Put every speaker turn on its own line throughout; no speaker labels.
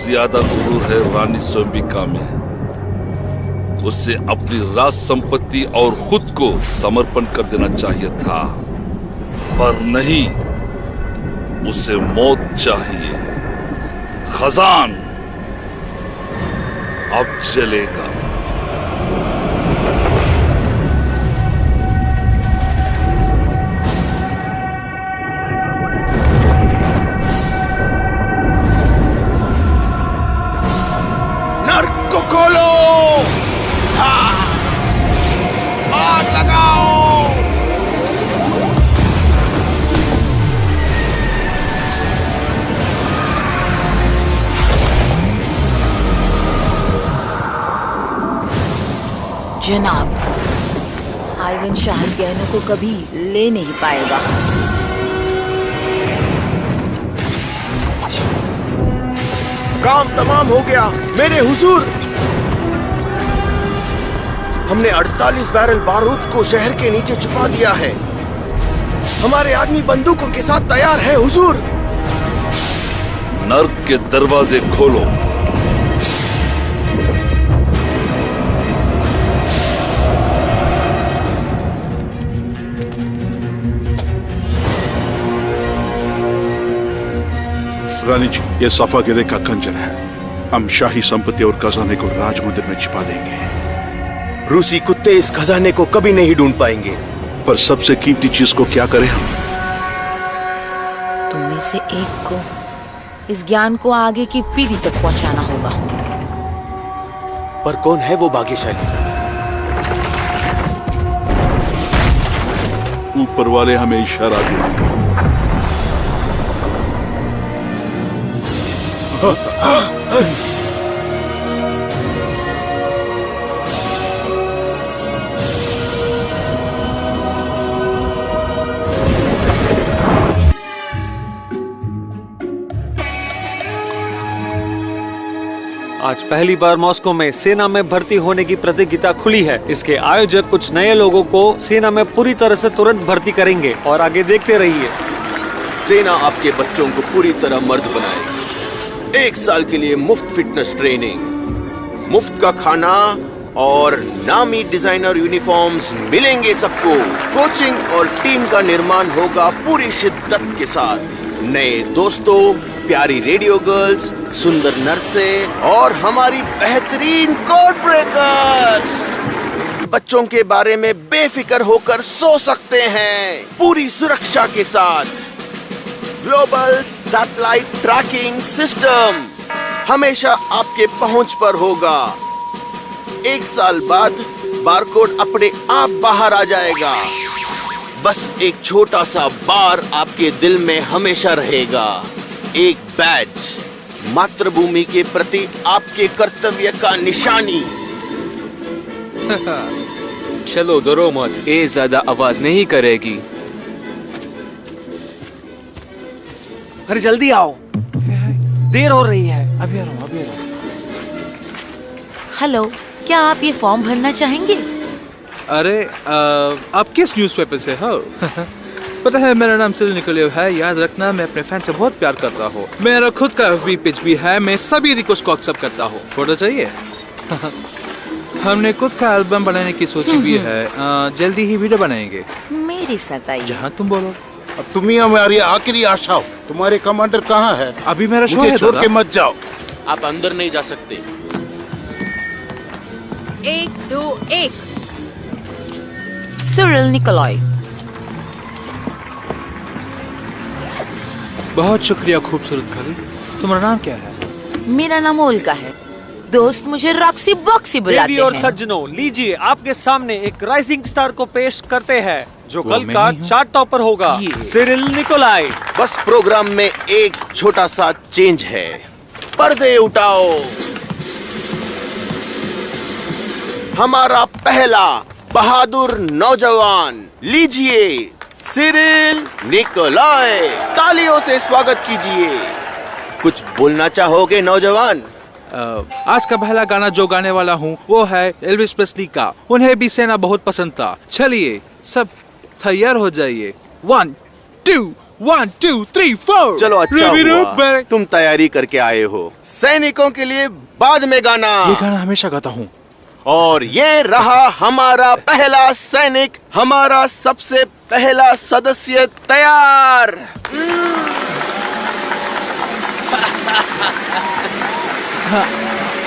ज्यादा गुरूर है रानी स्वयंबिका में। उसे अपनी राज संपत्ति और खुद को समर्पण कर देना चाहिए था, पर नहीं, उसे मौत चाहिए। खजान अब जलेगा।
नर्क को खोलो, आग लगाओ।
जनाब, आइवन शाही गहनों को कभी ले नहीं पाएगा।
काम तमाम हो गया मेरे हुजूर। हमने 48 बैरल बारूद को शहर के नीचे छुपा दिया है। हमारे आदमी बंदूकों के साथ तैयार है हुजूर।
नर्क के दरवाजे खोलो।
रानी जी, ये सफागिरे का खंजर है। हम शाही संपत्ति और खजाने को राज मंदिर में छिपा देंगे।
रूसी कुत्ते इस खजाने को कभी नहीं ढूंढ पाएंगे।
पर सबसे कीमती चीज को क्या करें हम?
तुम में से एक को इस ज्ञान को आगे की पीढ़ी तक पहुंचाना होगा।
पर कौन है वो भाग्यशाली?
ऊपर वाले हमें इशारा दे।
आज पहली बार मॉस्को में सेना में भर्ती होने की प्रतियोगिता खुली है। इसके आयोजक कुछ नए लोगों को सेना में पूरी तरह से तुरंत भर्ती करेंगे और आगे देखते रहिए।
सेना आपके बच्चों को पूरी तरह मर्द बनाएगी। 1 साल के लिए मुफ्त फिटनेस ट्रेनिंग, मुफ्त का खाना और नामी डिजाइनर यूनिफॉर्म्स मिलेंगे सबको। कोचिंग और टीम का निर्माण होगा पूरी शिद्दत के साथ। नए दोस्तों, प्यारी रेडियो गर्ल्स, सुंदर नर्सें और हमारी बेहतरीन कोड ब्रेकर्स बच्चों के बारे में बेफिक्र होकर सो सकते हैं, पूरी सुरक्षा के साथ। ग्लोबल सैटेलाइट ट्रैकिंग सिस्टम हमेशा आपके पहुंच पर होगा। 1 साल बाद बारकोड अपने आप बाहर आ जाएगा। बस एक छोटा सा बार आपके दिल में हमेशा रहेगा, एक बैज, मातृभूमि के प्रति आपके कर्तव्य का निशानी।
चलो डरो मत, ये ज्यादा आवाज नहीं करेगी।
अरे जल्दी आओ, देर हो रही है। अभी आ रहा हूँ, अभी आ रहा हूँ।
हेलो, क्या आप ये फॉर्म भरना चाहेंगे?
अरे आप किस न्यूज़पेपर से हो? पता है मेरा नाम सिरिल निकोलाएव है। याद रखना, मैं अपने फैन से बहुत प्यार करता हूँ। मेरा खुद का FB पेज भी है। मैं सभी रिक्वेस्ट को एक्सेप्ट करता हूँ। फोटो चाहिए? हमने खुद का एल्बम बनाने की सोची भी है। जल्दी ही वीडियो बनाएंगे।
मेरी सताई।
जहाँ तुम बोलो।
अब तुम ही हमारी आखिरी आशा हो। तुम्हारे कमांडर कहाँ है?
अभी मेरा शो है।
मुझे छोड़ के मत जाओ।
आप अंदर नहीं जा सकते।
1 2 1 सिरिल निकोलाएव।
बहुत शुक्रिया खूबसूरत खली। तुम्हारा नाम क्या है?
मेरा नाम ओल्का है। दोस्त मुझे रॉक्सी बॉक्सी बुलाते हैं।
देवी और सज्जनों, लीजिए आपके सामने एक राइजिंग स्टार को पेश करते हैं जो कल का चार्ट टॉपर होगा, सिरिल निकोलाएव।
बस प्रोग्राम में एक छोटा सा चेंज है। पर्दे उठाओ। हमारा पहला बहादुर नौजवान, लीजिए सिरिल निकोलाएव। तालियों से स्वागत कीजिए। कुछ बोलना चाहोगे नौजवान?
आज का पहला गाना जो गाने वाला हूँ वो है एल्विस प्रेस्ली का। उन्हें भी सेना बहुत पसंद था। चलिए सब तैयार हो जाइए। 1 2 1 2 3 4।
चलो अच्छा हुआ तुम तैयारी करके आए हो। सैनिकों के लिए बाद में गाना।
ये गाना हमेशा गाता हूँ।
और ये रहा हमारा पहला सैनिक, हमारा सबसे पहला सदस्य तैयार।
हाँ,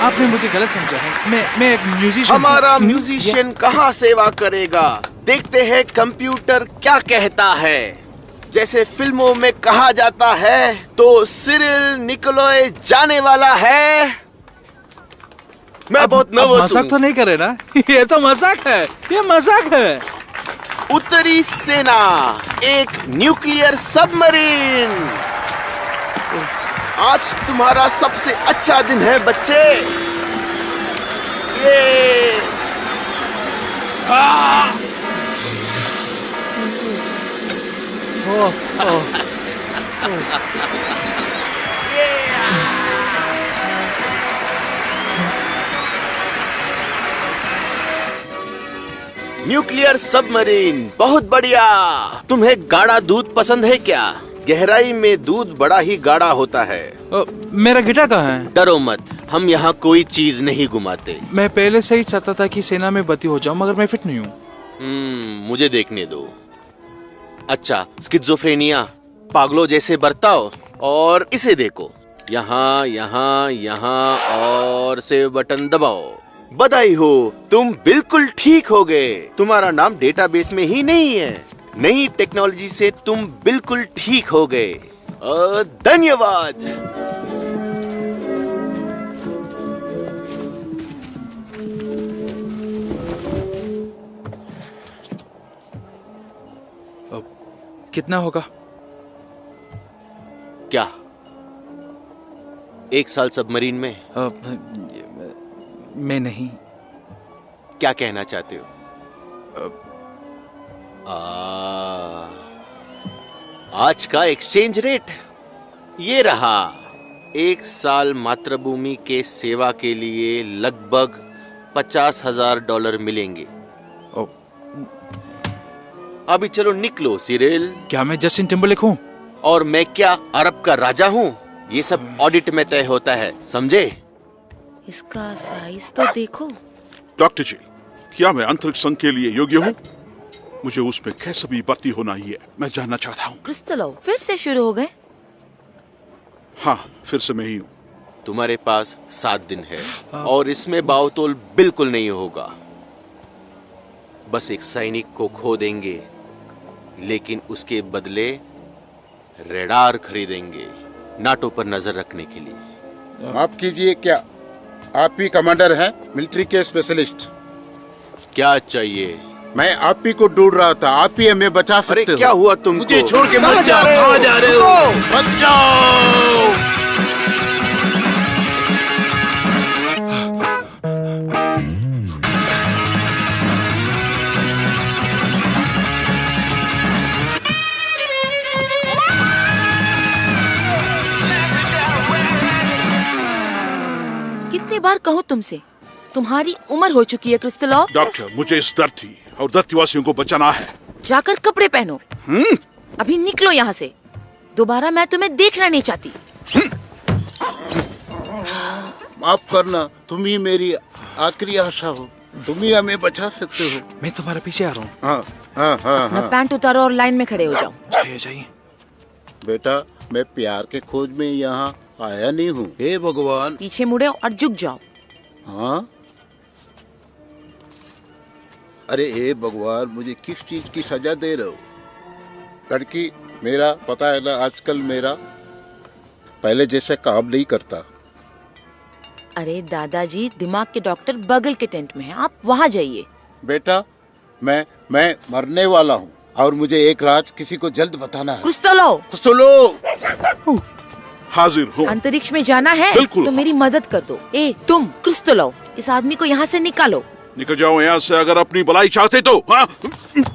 आपने मुझे गलत समझा है। मैं एक म्यूजिशियन।
हमारा म्यूजिशियन कहाँ सेवा करेगा? देखते हैं कंप्यूटर क्या कहता है। जैसे फिल्मों में कहा जाता है तो सिरिल निकोलॉय जाने वाला है। मैं बहुत नर्वस हूँ।
मजाक तो नहीं करे ना? ये तो मजाक है, ये मजाक है।
उत्तरी सेना, एक न्यूक्लियर सबमरीन। आज तुम्हारा सबसे अच्छा दिन है बच्चे। ये न्यूक्लियर सबमरीन, बहुत बढ़िया। तुम्हें गाढ़ा दूध पसंद है क्या? गहराई में दूध बड़ा ही गाढ़ा होता है।
मेरा गिटार कहाँ है?
डरो मत, हम यहाँ कोई चीज नहीं घुमाते।
मैं पहले से ही चाहता था कि सेना में भर्ती हो जाऊं, मगर मैं फिट नहीं हूँ।
मुझे देखने दो। अच्छा, स्किज़ोफ्रेनिया, पागलों जैसे बर्ताव। और इसे देखो, यहाँ यहाँ यहाँ और सेव बटन दबाओ। बधाई हो, तुम बिल्कुल ठीक हो गए। तुम्हारा नाम डेटाबेस में ही नहीं है। नई टेक्नोलॉजी से तुम बिल्कुल ठीक हो गए। धन्यवाद।
कितना होगा?
क्या 1 साल सबमरीन में?
मैं नहीं।
क्या कहना चाहते हो? आज का एक्सचेंज रेट ये रहा। 1 साल मातृभूमि के सेवा के लिए लगभग $50,000 मिलेंगे। अभी चलो निकलो सिरिल।
क्या मैं जस्टिन टिम्बरलेक हूँ?
और मैं क्या अरब का राजा हूँ? ये सब ऑडिट में तय होता है, समझे?
इसका साइज तो देखो।
डॉक्टर जी, क्या मैं अंतरिक्ष संघ के लिए योग्य हूँ? मुझे उसमें कैसे भी भर्ती होना ही है। मैं जानना चाहता हूँ।
क्रिस्टलो फिर से शुरू हो गए?
हाँ, फिर से मैं ही हूँ।
तुम्हारे पास 7 दिन है और इसमें बावतोल बिल्कुल नहीं होगा। बस एक सैनिक को खो देंगे, लेकिन उसके बदले रेडार खरीदेंगे नाटो पर नजर रखने के लिए।
माफ कीजिए, क्या आप ही कमांडर हैं? मिलिट्री के स्पेशलिस्ट।
क्या चाहिए?
मैं आप ही को ढूंढ रहा था। आप ही हमें बचा सकते हो।
क्या हुआ तुमको?
मुझे छोड़ के
कहाँ
मत जाओ। कहाँ जा रहे हो? मत जाओ।
कितनी बार कहूँ तुमसे, तुम्हारी उम्र हो चुकी है क्रिस्टलो।
डॉक्टर, मुझे इस धरती और धरतीवासियों को बचाना है।
जाकर कपड़े पहनो। अभी निकलो यहाँ से। दोबारा मैं तुम्हें देखना नहीं चाहती।
माफ करना, तुम ही मेरी आखिरी आशा हो। तुम ही हमें बचा सकते हो।
मैं तुम्हारे पीछे आ रहा हूँ।
हाँ हाँ हाँ
अपना पैंट उतारो और लाइन में खड़े हो जाओ।
जाइए जाइए।
बेटा, मैं प्यार के खोज में यहाँ आया नहीं हूँ। हे भगवान।
पीछे मुड़े और झुक जाओ।
हाँ? अरे हे भगवान, मुझे किस चीज की सजा दे रहे हो? लड़की, मेरा पता है ना, आजकल मेरा पहले जैसे काम नहीं करता।
अरे दादाजी, दिमाग के डॉक्टर बगल के टेंट में हैं, आप वहाँ जाइए।
बेटा, मैं मरने वाला हूँ और मुझे एक राज किसी को जल्द बताना है।
कुछ तो लो।
कुछ तो लो।
हाजिर हूँ।
अंतरिक्ष में जाना है
बिल्कुल।
तो मेरी मदद कर दो। ए तुम, क्रिस्टलो, इस आदमी को यहाँ से निकालो।
निकल जाओ यहाँ से अगर अपनी भलाई चाहते तो। हाँ?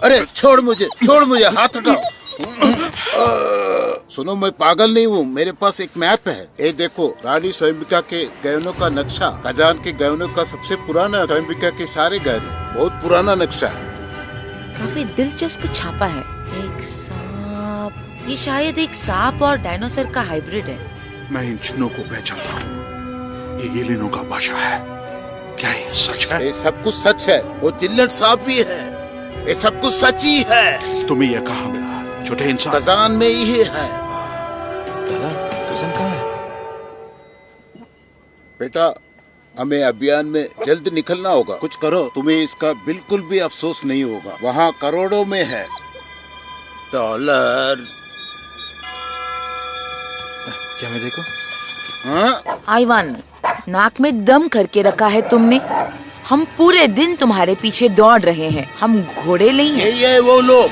अरे छोड़ मुझे, हाथ हटाओ। सुनो, मैं पागल नहीं हूँ। मेरे पास एक मैप है। ये देखो, रानी स्वयंबिका के गहनों का नक्शा। खजान के गहनों का सबसे पुराना, स्वयंबिका के सारे गहने। बहुत पुराना नक्शा है।
काफी दिलचस्प छापा है। एक सांप, ये शायद एक सांप और डायनासोर का हाइब्रिड है।
मैं इन चिन्हों को पहचानता हूँ। ये एलियनों का भाषा है। क्या ये सच है?
ये सब कुछ सच है। वो चिल्लट सांप भी है। ये सब कुछ सच ही है।
तुम्हें ये कहाँ मिला छोटे इंसान?
खजान में ही है।
दादा, कज़न कहाँ है?
बेटा, हमें अभियान में जल्द निकलना होगा। कुछ करो, तुम्हें इसका बिल्कुल भी अफसोस नहीं होगा। वहाँ करोड़ों में है डॉलर।
क्या मैं देखूं?
हाँ?
आइवान, नाक में दम करके रखा है तुमने। हम पूरे दिन तुम्हारे पीछे दौड़ रहे हैं। हम घोड़े नहीं हैं।
यही है वो लोग,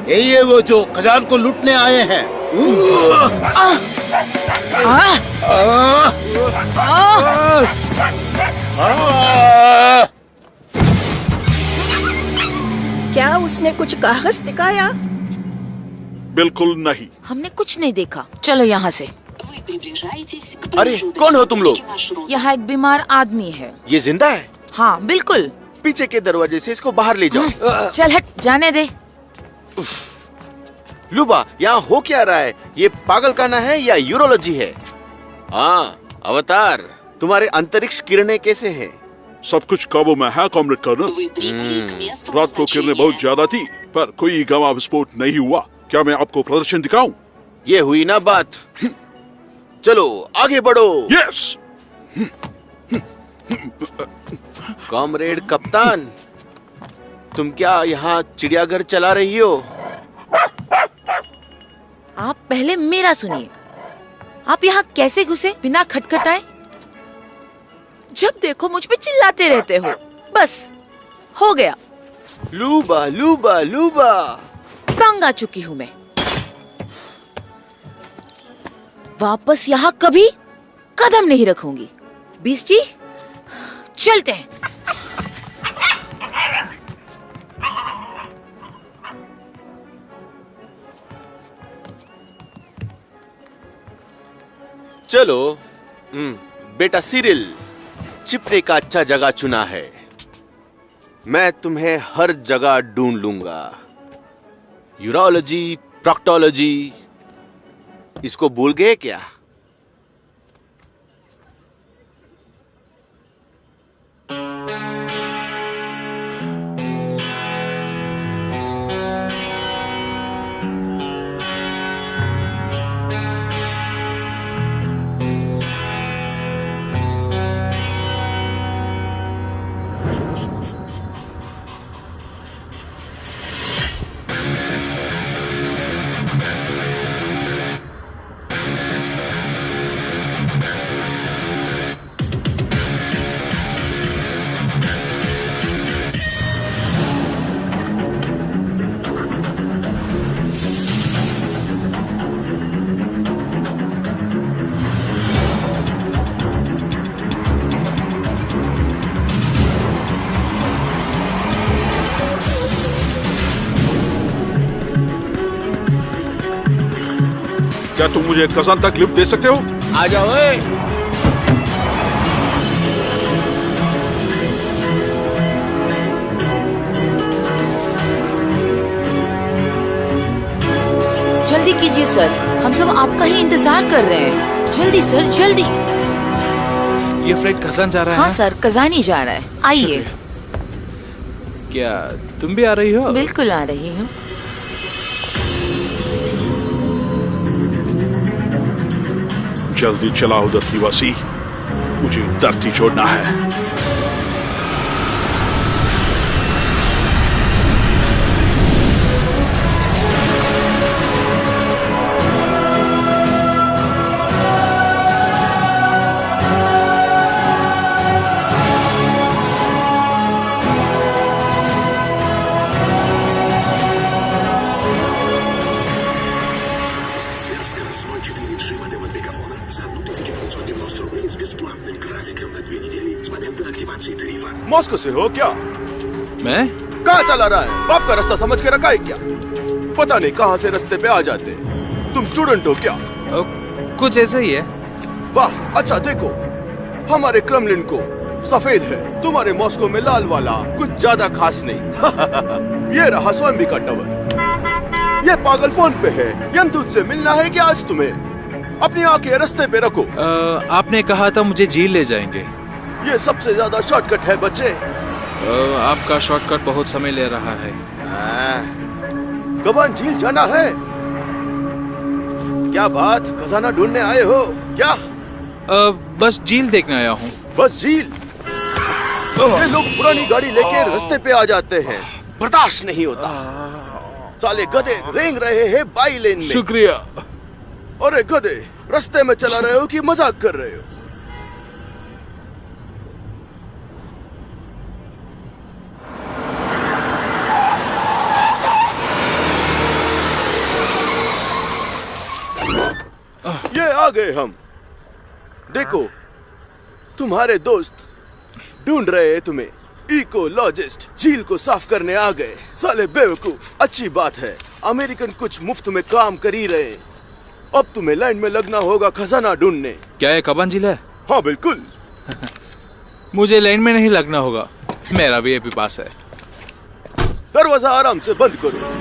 यही है वो जो खजान को लूटने आए हैं।
क्या उसने कुछ कागज दिखाया?
बिल्कुल नहीं।
हमने कुछ नहीं देखा। चलो यहाँ से।
अरे कौन हो तुम लोग?
यहाँ एक बीमार आदमी है।
ये जिंदा है?
हाँ बिल्कुल।
पीछे के दरवाजे से इसको बाहर ले जाओ।
चल हट, जाने दे।
लुबा, यहाँ हो क्या रहा है? ये पागलखाना है या यूरोलॉजी है? हाँ अवतार, तुम्हारे अंतरिक्ष किरणें कैसे हैं?
सब कुछ काबू में है कॉमरेड कर्नल। रात को किरणें बहुत ज्यादा थी, पर कोई गवाह विस्फोट नहीं हुआ। क्या मैं आपको प्रदर्शन दिखाऊं?
ये हुई ना बात। चलो आगे बढ़ो।
यस।
कॉमरेड कप्तान, तुम क्या यहाँ चिड़ियाघर चला रही हो?
आप पहले मेरा सुनिए। आप यहाँ कैसे घुसे बिना खटखटाए? जब देखो मुझ पे चिल्लाते रहते हो। बस हो गया।
लूबा लूबा लूबा,
तंग आ चुकी हूँ मैं। वापस यहाँ कभी कदम नहीं रखूंगी। बीस जी, चलते हैं।
चलो। बेटा सिरिल, छिपने का अच्छा जगह चुना है। मैं तुम्हें हर जगह ढूंढ लूंगा। यूरोलॉजी, प्रॉक्टोलॉजी, इसको भूल गए क्या?
क्या तुम मुझे कज़ान तक लिफ्ट दे सकते हो?
आ जाओ।
जल्दी कीजिए सर, हम सब आपका ही इंतजार कर रहे हैं। जल्दी सर, जल्दी।
ये फ्लाइट कज़ान जा रहा है?
हाँ सर, कज़ान ही जा रहा है। आइए।
क्या तुम भी आ रही हो?
बिल्कुल आ रही हूँ।
जल्दी चलाओ धरतीवासी, मुझे धरती छोड़ना है।
मॉस्को से हो क्या?
मैं?
कहाँ चला रहा है? बाप का रास्ता समझ के रखा है क्या? पता नहीं कहाँ से रास्ते पे आ जाते। तुम स्टूडेंट हो क्या?
कुछ ऐसा ही है।
वाह, अच्छा देखो, हमारे क्रेमलिन को सफेद है, तुम्हारे मॉस्को में लाल वाला कुछ ज्यादा खास नहीं। ये रहा स्वामी का टावर। ये पागल फोन पे है। यमदूत से मिलना है क्या आज तुम्हें? अपनी आंखें रास्ते पे रखो।
आपने कहा था मुझे झील ले जाएंगे।
ये सबसे ज्यादा शॉर्टकट है बच्चे।
आपका शॉर्टकट बहुत समय ले रहा है।
गबन झील जाना है। क्या बात, खजाना ढूंढने आए हो क्या?
बस झील देखने आया हूँ।
बस झील? ये लोग पुरानी गाड़ी लेके रास्ते पे आ जाते हैं, बर्दाश्त नहीं होता। साले गधे रेंग रहे हैं बाई लेन में।
शुक्रिया।
अरे गधे, रास्ते में चला रहे हो कि मजाक कर रहे हो? ये आ गए हम। देखो, तुम्हारे दोस्त ढूंढ रहे हैं तुम्हें। इकोलॉजिस्ट झील को साफ करने आ गए। साले बेवकूफ। अच्छी बात है, अमेरिकन कुछ मुफ्त में काम कर ही रहे। अब तुम्हें लाइन में लगना होगा खजाना ढूंढने।
क्या ये कबान झील है?
हाँ बिल्कुल।
मुझे लाइन में नहीं लगना होगा, मेरा वीआईपी पास है।
दरवाजा आराम से बंद करो।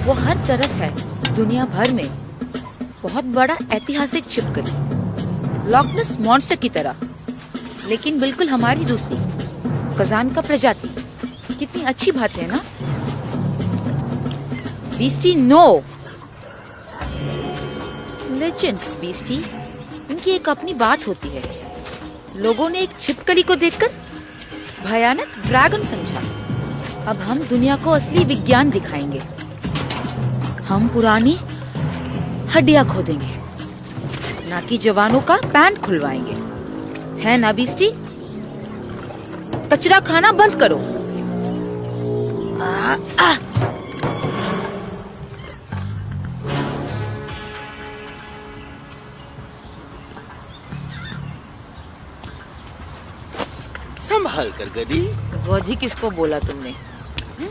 वो हर तरफ है, दुनिया भर में। बहुत बड़ा ऐतिहासिक छिपकली, लॉकनेस मॉन्स्टर की तरह, लेकिन बिल्कुल हमारी रूसी खजान का प्रजाति। कितनी अच्छी बात है ना? Beastie no. लेजेंड्स बीस्टी, इनकी एक अपनी बात होती है। लोगों ने एक छिपकली को देखकर भयानक ड्रैगन समझा। अब हम दुनिया को असली विज्ञान दिखाएंगे। हम पुरानी हड्डियां खोदेंगे, ना कि जवानों का पैंट खुलवाएंगे। है ना बीस्टी? कचरा खाना बंद करो।
संभाल कर गधी।
गधी किसको बोला तुमने?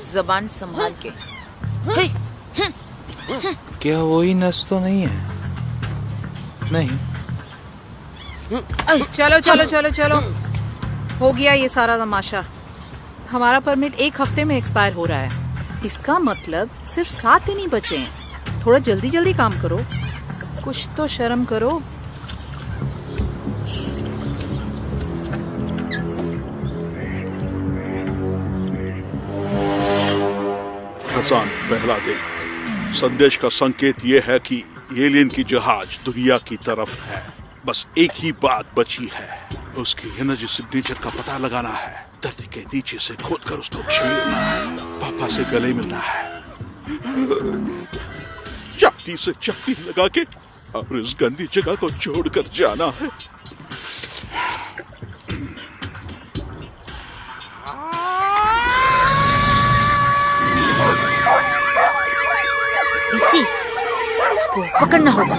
जबान संभाल के। हे,
क्या वही नस तो नहीं है? नहीं।
चलो चलो चलो चलो, हो गया ये सारा तमाशा। हमारा परमिट 1 हफ्ते में एक्सपायर हो रहा है। इसका मतलब सिर्फ 7 दिन ही बचे हैं। थोड़ा जल्दी जल्दी काम करो, कुछ तो शर्म करो।
खजान पहला दिन। संदेश का संकेत ये है कि एलियन की जहाज दुनिया की तरफ है। बस एक ही बात बची है, उसकी एनर्जी सिग्नेचर का पता लगाना है। धरती के नीचे से खोदकर उसको छीलना है। पापा से गले मिलना है, छाती से छाती लगा के और इस गंदी जगह को छोड़कर जाना है।
उसको पकड़ना होगा।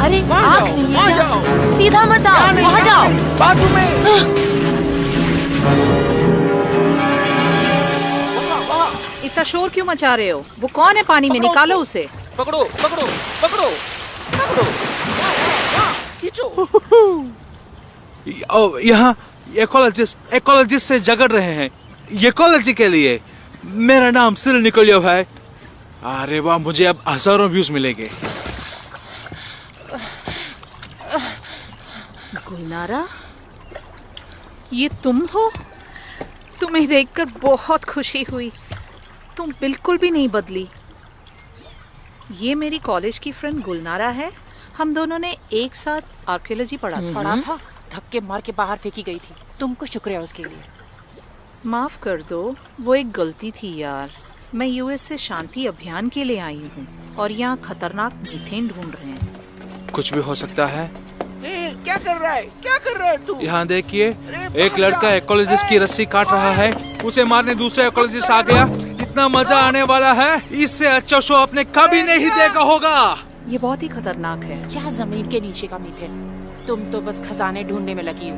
अरे आँख नहीं है क्या? सीधा मत आओ, वहाँ जाओ।
बाजू में।
इतना शोर क्यों मचा रहे हो? वो कौन है पानी में? निकालो उसे।
पकड़ो पकड़ो पकड़ो पकड़ो। खींचो।
यहाँ इकोलॉजिस्ट से झगड़ रहे हैं। इकोलॉजी के लिए। मेरा नाम सिरिल निकोलियोव है। अरे वाह, मुझे अब हजारों व्यूज मिलेंगे।
गुलनारा, ये तुम हो? तुम्हें देखकर बहुत खुशी हुई। तुम बिल्कुल भी नहीं बदली। ये मेरी कॉलेज की फ्रेंड गुलनारा है। हम दोनों ने एक साथ आर्कियोलॉजी पढ़ा था।
धक्के मार के बाहर फेंकी गई थी। तुमको शुक्रिया उसके लिए।
माफ कर दो, वो एक गलती थी यार। मैं यूएस से शांति अभियान के लिए आई हूँ। और यहाँ खतरनाक मीथेन ढूंढ रहे हैं।
कुछ भी हो सकता है।
क्या कर रहा है? क्या कर रहा है तू?
यहाँ देखिए, एक लड़का इकोलॉजिस्ट की रस्सी काट रहा है, उसे मारने दूसरा इकोलॉजिस्ट आ गया। इतना मजा आने वाला है, इससे अच्छा शो आपने कभी नहीं देखा होगा।
ये बहुत ही खतरनाक है।
क्या जमीन के नीचे का मीथेन? तुम तो बस खजाने ढूंढने में लगी हो।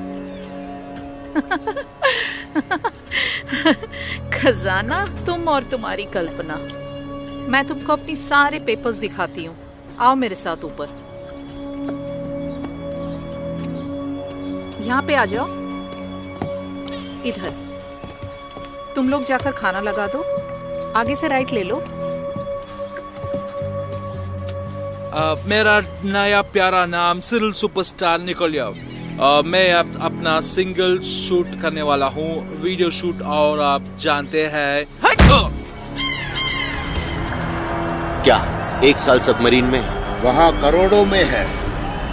खजाना? तुम और तुम्हारी कल्पना। मैं तुमको अपनी सारे पेपर्स दिखाती हूँ। आओ मेरे साथ ऊपर। यहाँ पे आ जाओ। इधर। तुम लोग जाकर खाना लगा दो। आगे से राइट ले लो।
मेरा नया प्यारा नाम सिरिल सुपरस्टार निकोलियोव। मैं अपना सिंगल शूट करने वाला हूँ, वीडियो शूट, और आप जानते हैं।
क्या 1 साल सबमरीन में?
वहाँ करोड़ों में है।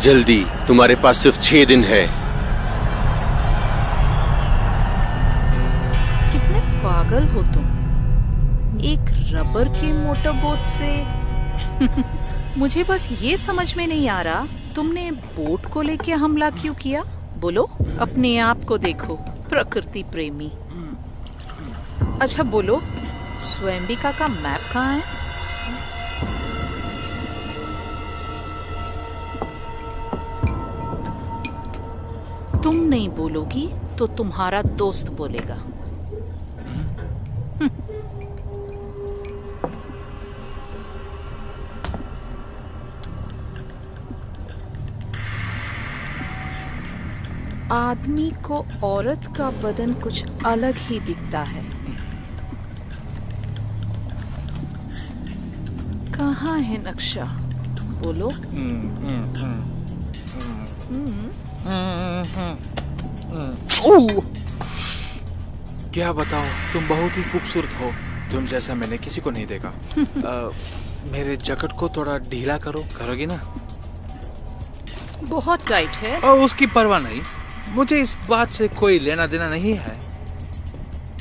जल्दी, तुम्हारे पास सिर्फ 6 दिन है।
कितने पागल हो तुम। एक रबर के मोटर बोट से मुझे बस ये समझ में नहीं आ रहा, तुमने बोट को लेके हमला क्यों किया? बोलो। अपने आप को देखो, प्रकृति प्रेमी। अच्छा बोलो, स्वयंबिका का मैप कहाँ है? तुम नहीं बोलोगी तो तुम्हारा दोस्त बोलेगा। आदमी को औरत का बदन कुछ अलग ही दिखता है। कहाँ है नक्शा? बोलो।
क्या बताओ, तुम बहुत ही खूबसूरत हो। तुम जैसा मैंने किसी को नहीं देखा। मेरे जैकेट को थोड़ा ढीला करोगी ना?
बहुत टाइट है।
उसकी परवाह नहीं, मुझे इस बात से कोई लेना देना नहीं है।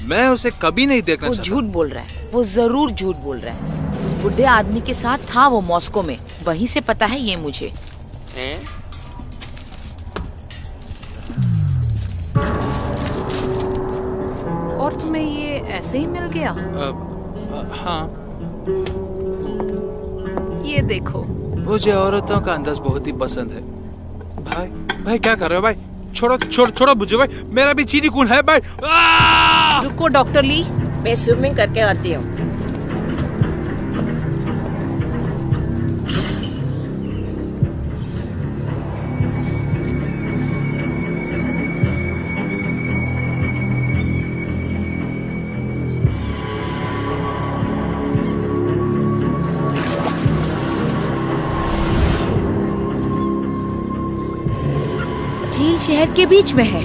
मैं उसे कभी नहीं देखना चाहता।
वो झूठ बोल रहा है, वो जरूर झूठ बोल रहा है। उस बुढ़े आदमी के साथ था वो मॉस्को में, वहीं से पता है ये मुझे।
और तुम्हें ये ऐसे ही मिल गया?
हाँ।
ये देखो।
मुझे औरतों का अंदाज बहुत ही पसंद है। भाई क्या कर रहे हो भाई? छोड़ो मुझे भाई, मेरा भी चीनी खून है भाई।
रुको डॉक्टर ली,
मैं स्विमिंग करके आती हूँ।
झील शहर के बीच में है।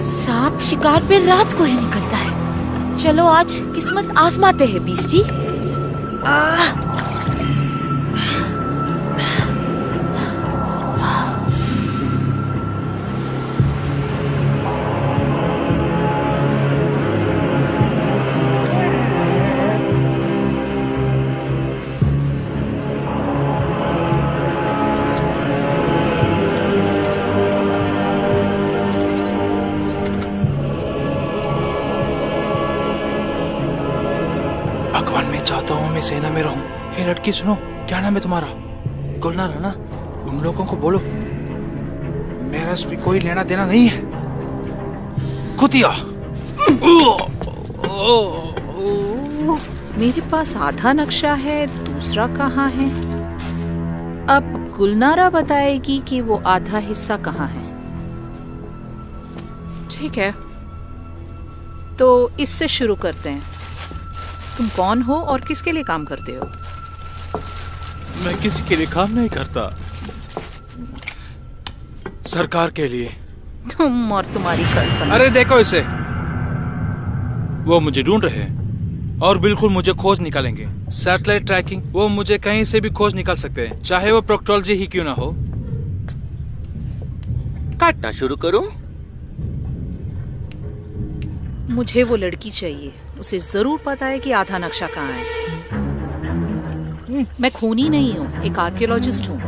सांप शिकार पे रात को ही निकलता है। चलो आज किस्मत आजमाते हैं बीस्टी।
भगवान, मैं चाहता हूँ मैं सेना में रहूं। हे लड़की सुनो, क्या नाम है तुम्हारा? गुलनार है ना? उन लोगों को बोलो मेरा इसमें कोई लेना देना नहीं है। कुतिया।
मेरे पास आधा नक्शा है, दूसरा कहाँ है? अब गुलनारा बताएगी कि वो आधा हिस्सा कहाँ है। ठीक है, तो इससे शुरू करते हैं। तुम कौन हो और किसके लिए काम करते हो?
मैं किसी के लिए काम नहीं करता, सरकार के लिए।
तुम और तुम्हारी कल्पना।
अरे देखो इसे, वो मुझे ढूंढ रहे हैं और बिल्कुल मुझे खोज निकालेंगे। सैटेलाइट ट्रैकिंग, वो मुझे कहीं से भी खोज निकाल सकते हैं, चाहे वो प्रोक्टोलॉजी ही क्यों ना हो।
काटना शुरू करो।
मुझे वो लड़की चाहिए, उसे जरूर पता है कि आधा नक्शा कहाँ है। मैं खूनी नहीं हूँ, एक आर्कियोलॉजिस्ट हूँ।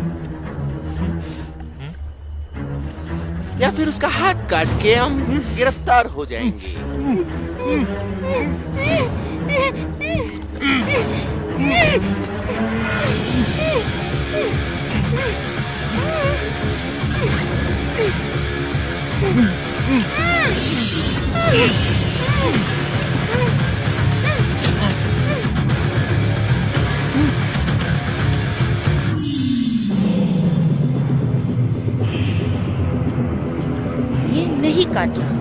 या फिर उसका हाथ काट के हम गिरफ्तार हो जाएंगे।
ये नहीं काटा।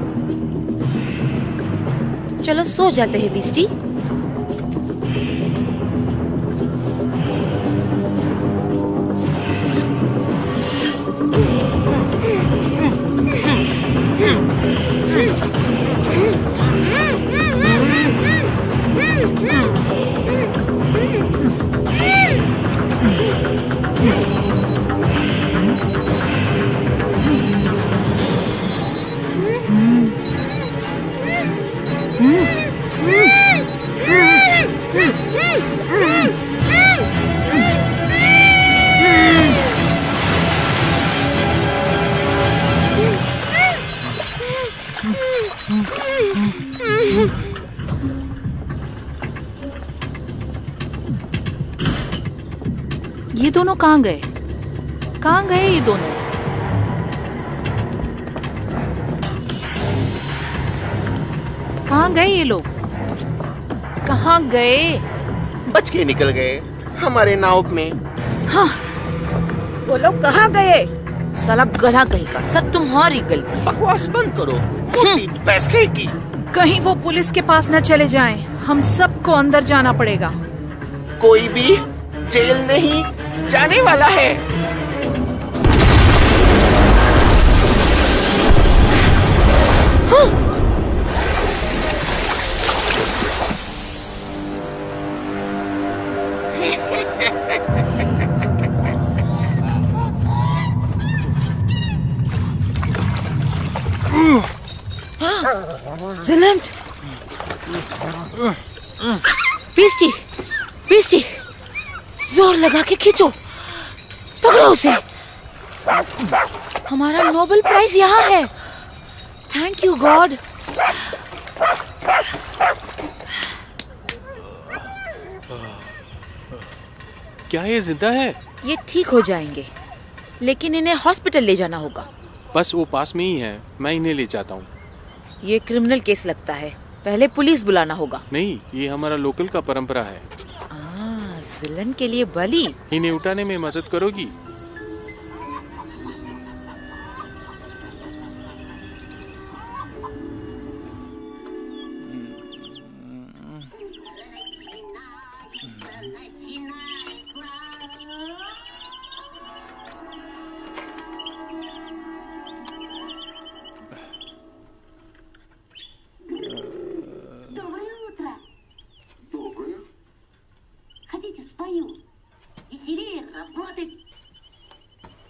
चलो सो जाते हैं बीस्टी।
ये दोनों कहाँ गए? कहाँ गए ये दोनों? कहाँ गए ये लोग? कहाँ गए?
बच के निकल गए हमारे नाव में।
हाँ,
वो लोग कहाँ गए?
साला गधा कहीं का, सब तुम्हारी गलती है।
बकवास बंद करो, मोटी पैसे की।
कहीं वो पुलिस के पास न चले जाएं, हम सबको अंदर जाना पड़ेगा।
कोई भी जेल नहीं जाने वाला है।
हाँ। जिलेंट, बीस्टी, बीस्टी, जोर लगा के खींचो, पकड़ो उसे। हमारा नोबेल प्राइज यहाँ है। Thank you God.
क्या ये जिंदा है?
ये ठीक हो जाएंगे, लेकिन इन्हें हॉस्पिटल ले जाना होगा।
बस वो पास में ही है, मैं इन्हें ले जाता हूँ।
ये क्रिमिनल केस लगता है, पहले पुलिस बुलाना होगा।
नहीं, ये हमारा लोकल का परंपरा है।
जिलन के लिए बलि।
इन्हें उठाने में मदद करोगी?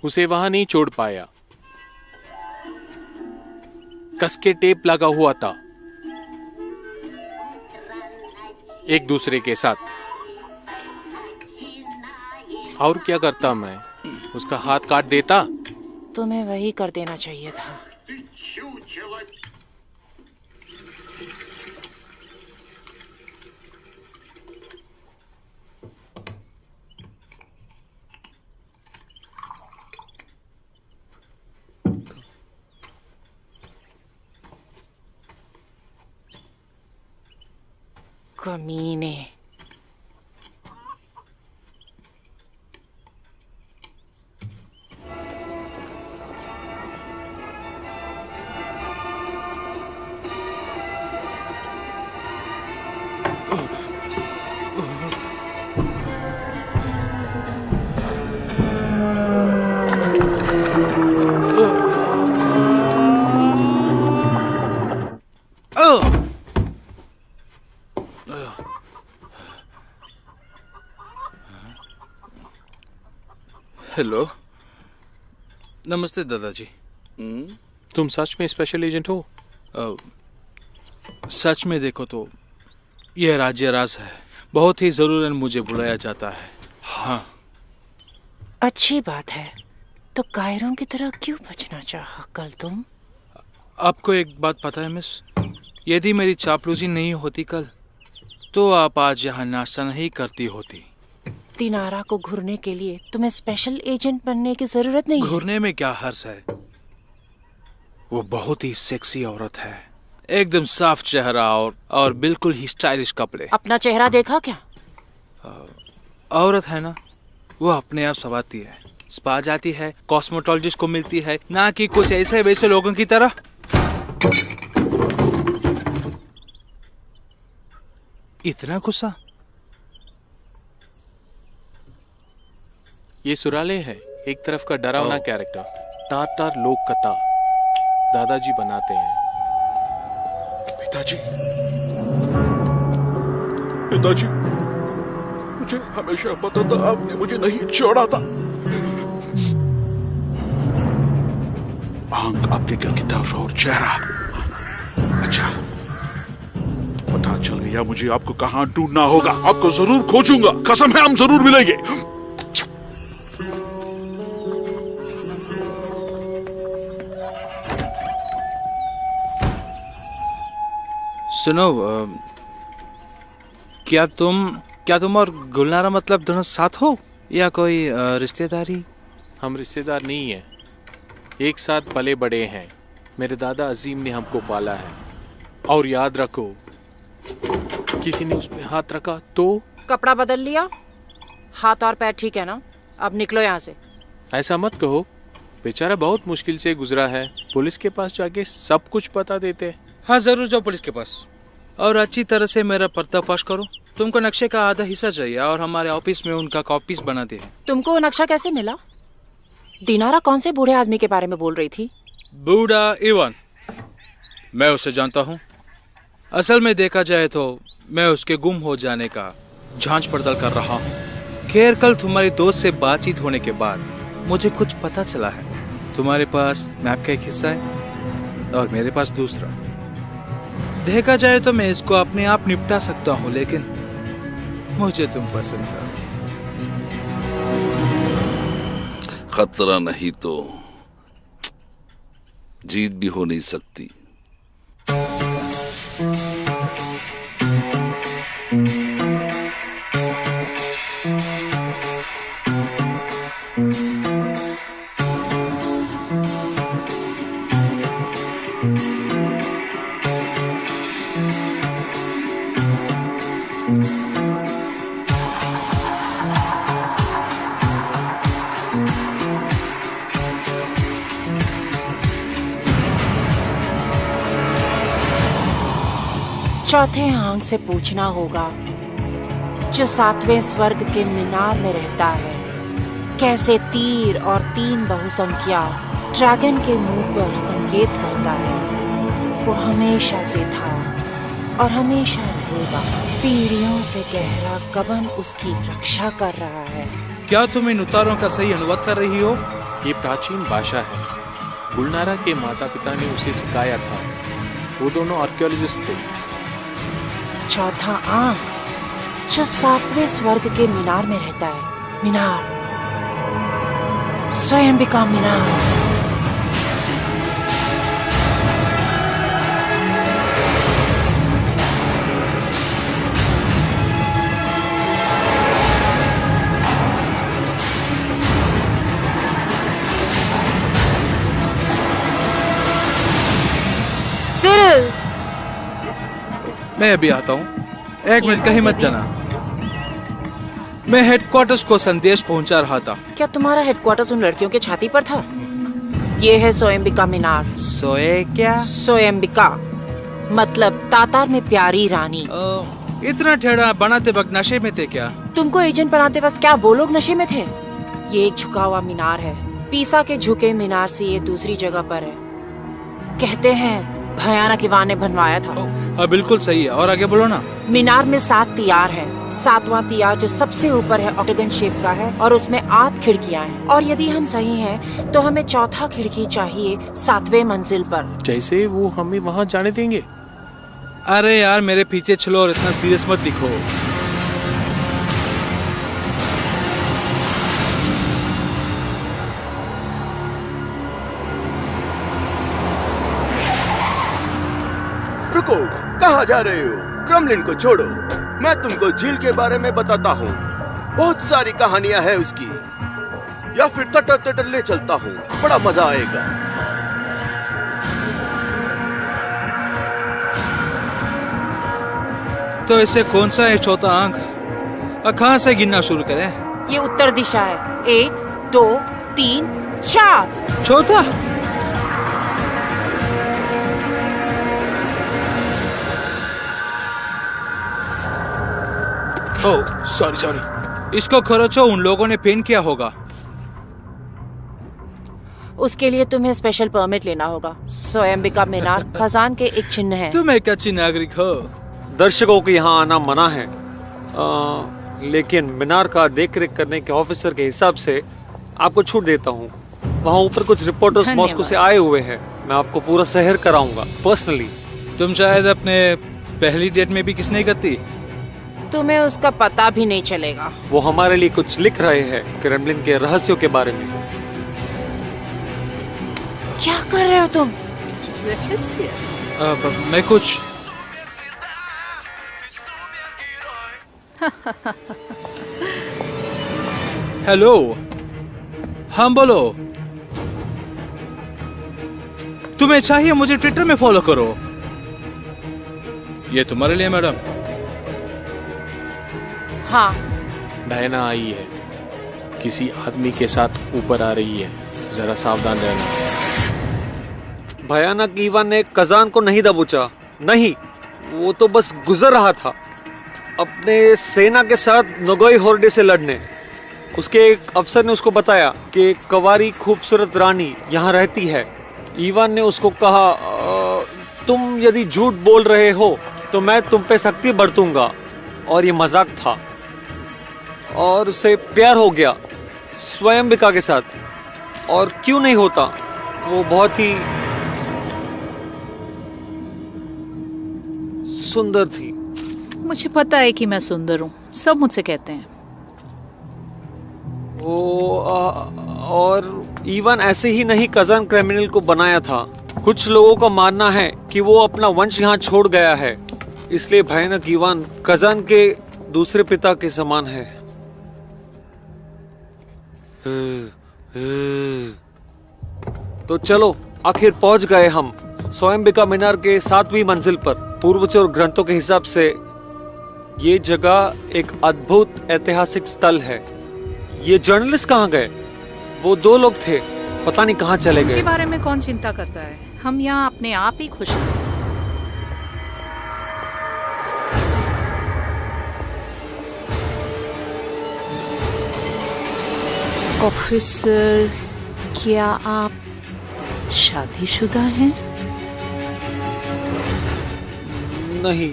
उसे वहां नहीं छोड़ पाया, कस के टेप लगा हुआ था एक दूसरे के साथ। और क्या करता मैं? उसका हाथ काट देता।
तुम्हें वही कर देना चाहिए था। कमीने।
हेलो, नमस्ते दादाजी।
तुम सच में स्पेशल एजेंट हो?
सच में देखो तो यह राज्य राज है। बहुत ही जरूरन मुझे बुलाया जाता है। हाँ।
अच्छी बात है। तो कायरों की तरह क्यों बचना चाहा कल तुम?
आपको एक बात पता है मिस, यदि मेरी चापलूसी नहीं होती कल, तो आप आज यहाँ नाश्ता नहीं करती होती।
दिनारा को घुरने के लिए तुम्हें स्पेशल एजेंट बनने की जरूरत नहीं।
घुरने में क्या हर्ष है? वो बहुत ही सेक्सी औरत है, एकदम साफ चेहरा और बिल्कुल ही स्टाइलिश कपड़े।
अपना चेहरा देखा क्या?
औरत है ना, वो अपने आप संवारती है, स्पा जाती है, कॉस्मेटोलॉजिस्ट को मिलती है, ना कि कुछ ऐसे वैसे लोगों की तरह। इतना गुस्सा?
ये सुराले है, एक तरफ का डरावना कैरेक्टर, टाटार लोक कथा दादाजी बनाते हैं।
पिताजी, पिताजी, मुझे हमेशा पता था आपने मुझे नहीं छोड़ा था। आंख आपके घर की तरफ और चेहरा। अच्छा, पता चल गया मुझे आपको कहां ढूंढना होगा। आपको जरूर खोजूंगा, कसम है हम जरूर मिलेंगे।
सुनो, क्या तुम और गुलनारा मतलब दोनों साथ हो या कोई रिश्तेदारी?
हम रिश्तेदार नहीं हैं, एक साथ पले बड़े हैं। मेरे दादा अजीम ने हमको पाला है। और याद रखो, किसी ने उस पे हाथ रखा तो
कपड़ा बदल लिया, हाथ और पैर ठीक है ना? अब निकलो यहाँ से।
ऐसा मत कहो, बेचारा बहुत मुश्किल से गुजरा है। पुलिस के पास जाके सब कुछ बता देते।
हाँ जरूर जाओ पुलिस के पास और अच्छी तरह से मेरा पर्दाफाश करो। तुमको नक्शे का आधा हिस्सा चाहिए और हमारे ऑफिस में उनका कॉपीज बनाते हैं।
तुमको वो नक्शा कैसे मिला? दिनारा कौन से बूढ़े आदमी के बारे में बोल रही थी?
बूढ़ा इवन, मैं उसे जानता हूँ। असल में देखा जाए तो मैं उसके गुम हो जाने का जांच पड़ताल कर रहा हूँ। खैर, कल तुम्हारी दोस्त से बातचीत होने के बाद मुझे कुछ पता चला है। तुम्हारे पास मैप का एक हिस्सा है और मेरे पास दूसरा। देखा जाए तो मैं इसको अपने आप निपटा सकता हूँ, लेकिन मुझे तुम पसंद हो।
खतरा नहीं तो जीत भी हो नहीं सकती।
चौथे आंख से पूछना होगा, जो 7वें स्वर्ग के मीनार में रहता है, कैसे तीर और 3 बहुसंख्या ड्रैगन के मुंह पर संकेत करता है। वो हमेशा से था और हमेशा रहेगा। पीढ़ियों से गहरा कवन उसकी रक्षा कर रहा है।
क्या तुम इन उतारों का सही अनुवाद कर रही हो?
ये प्राचीन भाषा है। गुलनारा के माता पिता ने उसे सिखाया था। वो दोनों आर्कियोलॉजिस्ट थे।
चौथा आंख जो 7वें स्वर्ग के मीनार में रहता है। मीनार, स्वयंबिका मीनार। सिरिल,
मैं अभी आता हूँ, 1 मिनट कहीं मत जाना। मैं हेडक्वार्टर्स को संदेश पहुंचा रहा था।
क्या तुम्हारा हेडक्वार्टर्स उन लड़कियों के छाती पर था? ये है स्वयंबिका मीनार।
सोए क्या?
स्वयंबिका मतलब तातार में प्यारी रानी।
इतना टेढ़ा बनाते वक्त नशे में थे क्या?
तुमको एजेंट बनाते वक्त क्या वो लोग नशे में थे? ये एक झुका हुआ मीनार है। पीसा के झुके मीनार से ये दूसरी जगह पर है। कहते हैं भयानक इवान ने बनवाया था।
हाँ बिल्कुल सही है, और आगे बोलो ना।
मीनार में 7 तियार है। 7वां तियार जो सबसे ऊपर है ऑक्टागन शेप का है और उसमें 8 खिड़कियां हैं। और यदि हम सही हैं तो हमें चौथा खिड़की चाहिए 7वें मंजिल पर।
जैसे वो हमें वहाँ जाने देंगे?
अरे यार मेरे पीछे चलो और इतना सीरियस मत दिखो।
रुको, कहाँ जा रहे हो? क्रमलिन को छोड़ो, मैं तुमको झील के बारे में बताता हूँ। बहुत सारी कहानियां हैं उसकी, या फिर तटर तटर ले चलता हूँ, बड़ा मजा आएगा।
तो इसे कौन सा है चौथा अंक? कहाँ से गिनना शुरू करें?
ये उत्तर दिशा है। 1 2 3 4।
चौथा? Oh sorry. इसको खरोचो उन लोगों ने पेन किया होगा।
उसके लिए तुम्हें स्पेशल परमिट लेना होगा। स्वयंबिका मीनार खजान के एक चिन्ह है।
तुम एक अच्छी नागरिक हो।
दर्शकों को यहाँ आना मना है, लेकिन मीनार का देख रेख करने के ऑफिसर के हिसाब से आपको छूट देता हूँ। वहाँ ऊपर कुछ रिपोर्टर्स मॉस्को से आए हुए हैं। मैं आपको पूरा शहर कराऊंगा पर्सनली।
तुम शायद अपने पहली डेट में भी किस नहीं करती?
तुम्हें उसका पता भी नहीं चलेगा।
वो हमारे लिए कुछ लिख रहे हैं क्रेमलिन के रहस्यों के बारे में।
क्या कर रहे हो तुम?
मैं कुछ हेलो, हाँ बोलो। तुम्हें चाहिए मुझे ट्विटर में फॉलो करो। ये तुम्हारे लिए मैडम।
हाँ।
डायना आई है, किसी आदमी के साथ ऊपर आ रही है, जरा सावधान रहना।
भयानक इवान ने कजान को नहीं दबोचा। नहीं, वो तो बस गुजर रहा था अपने सेना के साथ नोगोई होर्डे से लड़ने। उसके एक अफसर ने उसको बताया कि कवारी खूबसूरत रानी यहाँ रहती है। इवान ने उसको कहा, तुम यदि झूठ बोल रहे हो तो मैं तुम पे सख्ती बरतूंगा। और ये मजाक था, और उसे प्यार हो गया स्वयंबिका के साथ। और क्यों नहीं होता, वो बहुत ही सुंदर थी।
मुझे पता है कि मैं सुंदर हूँ, सब मुझसे कहते हैं।
और इवान ऐसे ही नहीं कजन क्रिमिनल को बनाया था। कुछ लोगों का मानना है कि वो अपना वंश यहाँ छोड़ गया है, इसलिए भयानक इवान कजन के दूसरे पिता के समान है। तो चलो, आखिर पहुंच गए हम स्वयंबिका मीनार के 7वीं मंजिल पर। पूर्वज और ग्रंथों के हिसाब से ये जगह एक अद्भुत ऐतिहासिक स्थल है। ये जर्नलिस्ट कहाँ गए? वो 2 लोग थे, पता नहीं कहाँ चले गए।
इनके बारे में कौन चिंता करता है? हम यहाँ अपने आप ही खुश हैं। ऑफिसर, क्या आप शादीशुदा हैं?
नहीं,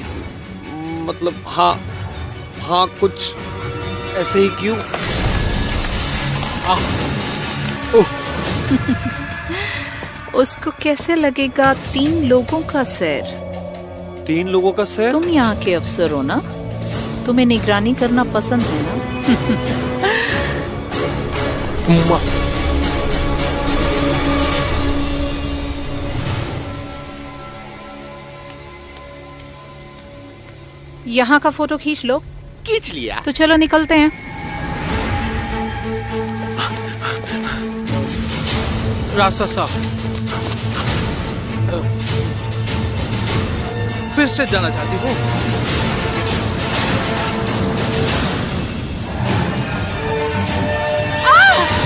मतलब हाँ कुछ ऐसे ही। क्यों?
उसको कैसे लगेगा 3 लोगों का सैर?
3 लोगों का सैर?
तुम यहाँ के अफसर हो ना, तुम्हें निगरानी करना पसंद है ना? यहाँ का फोटो खींच लो।
खींच लिया।
तो चलो निकलते हैं।
रास्ता साफ। फिर से जाना चाहती हो?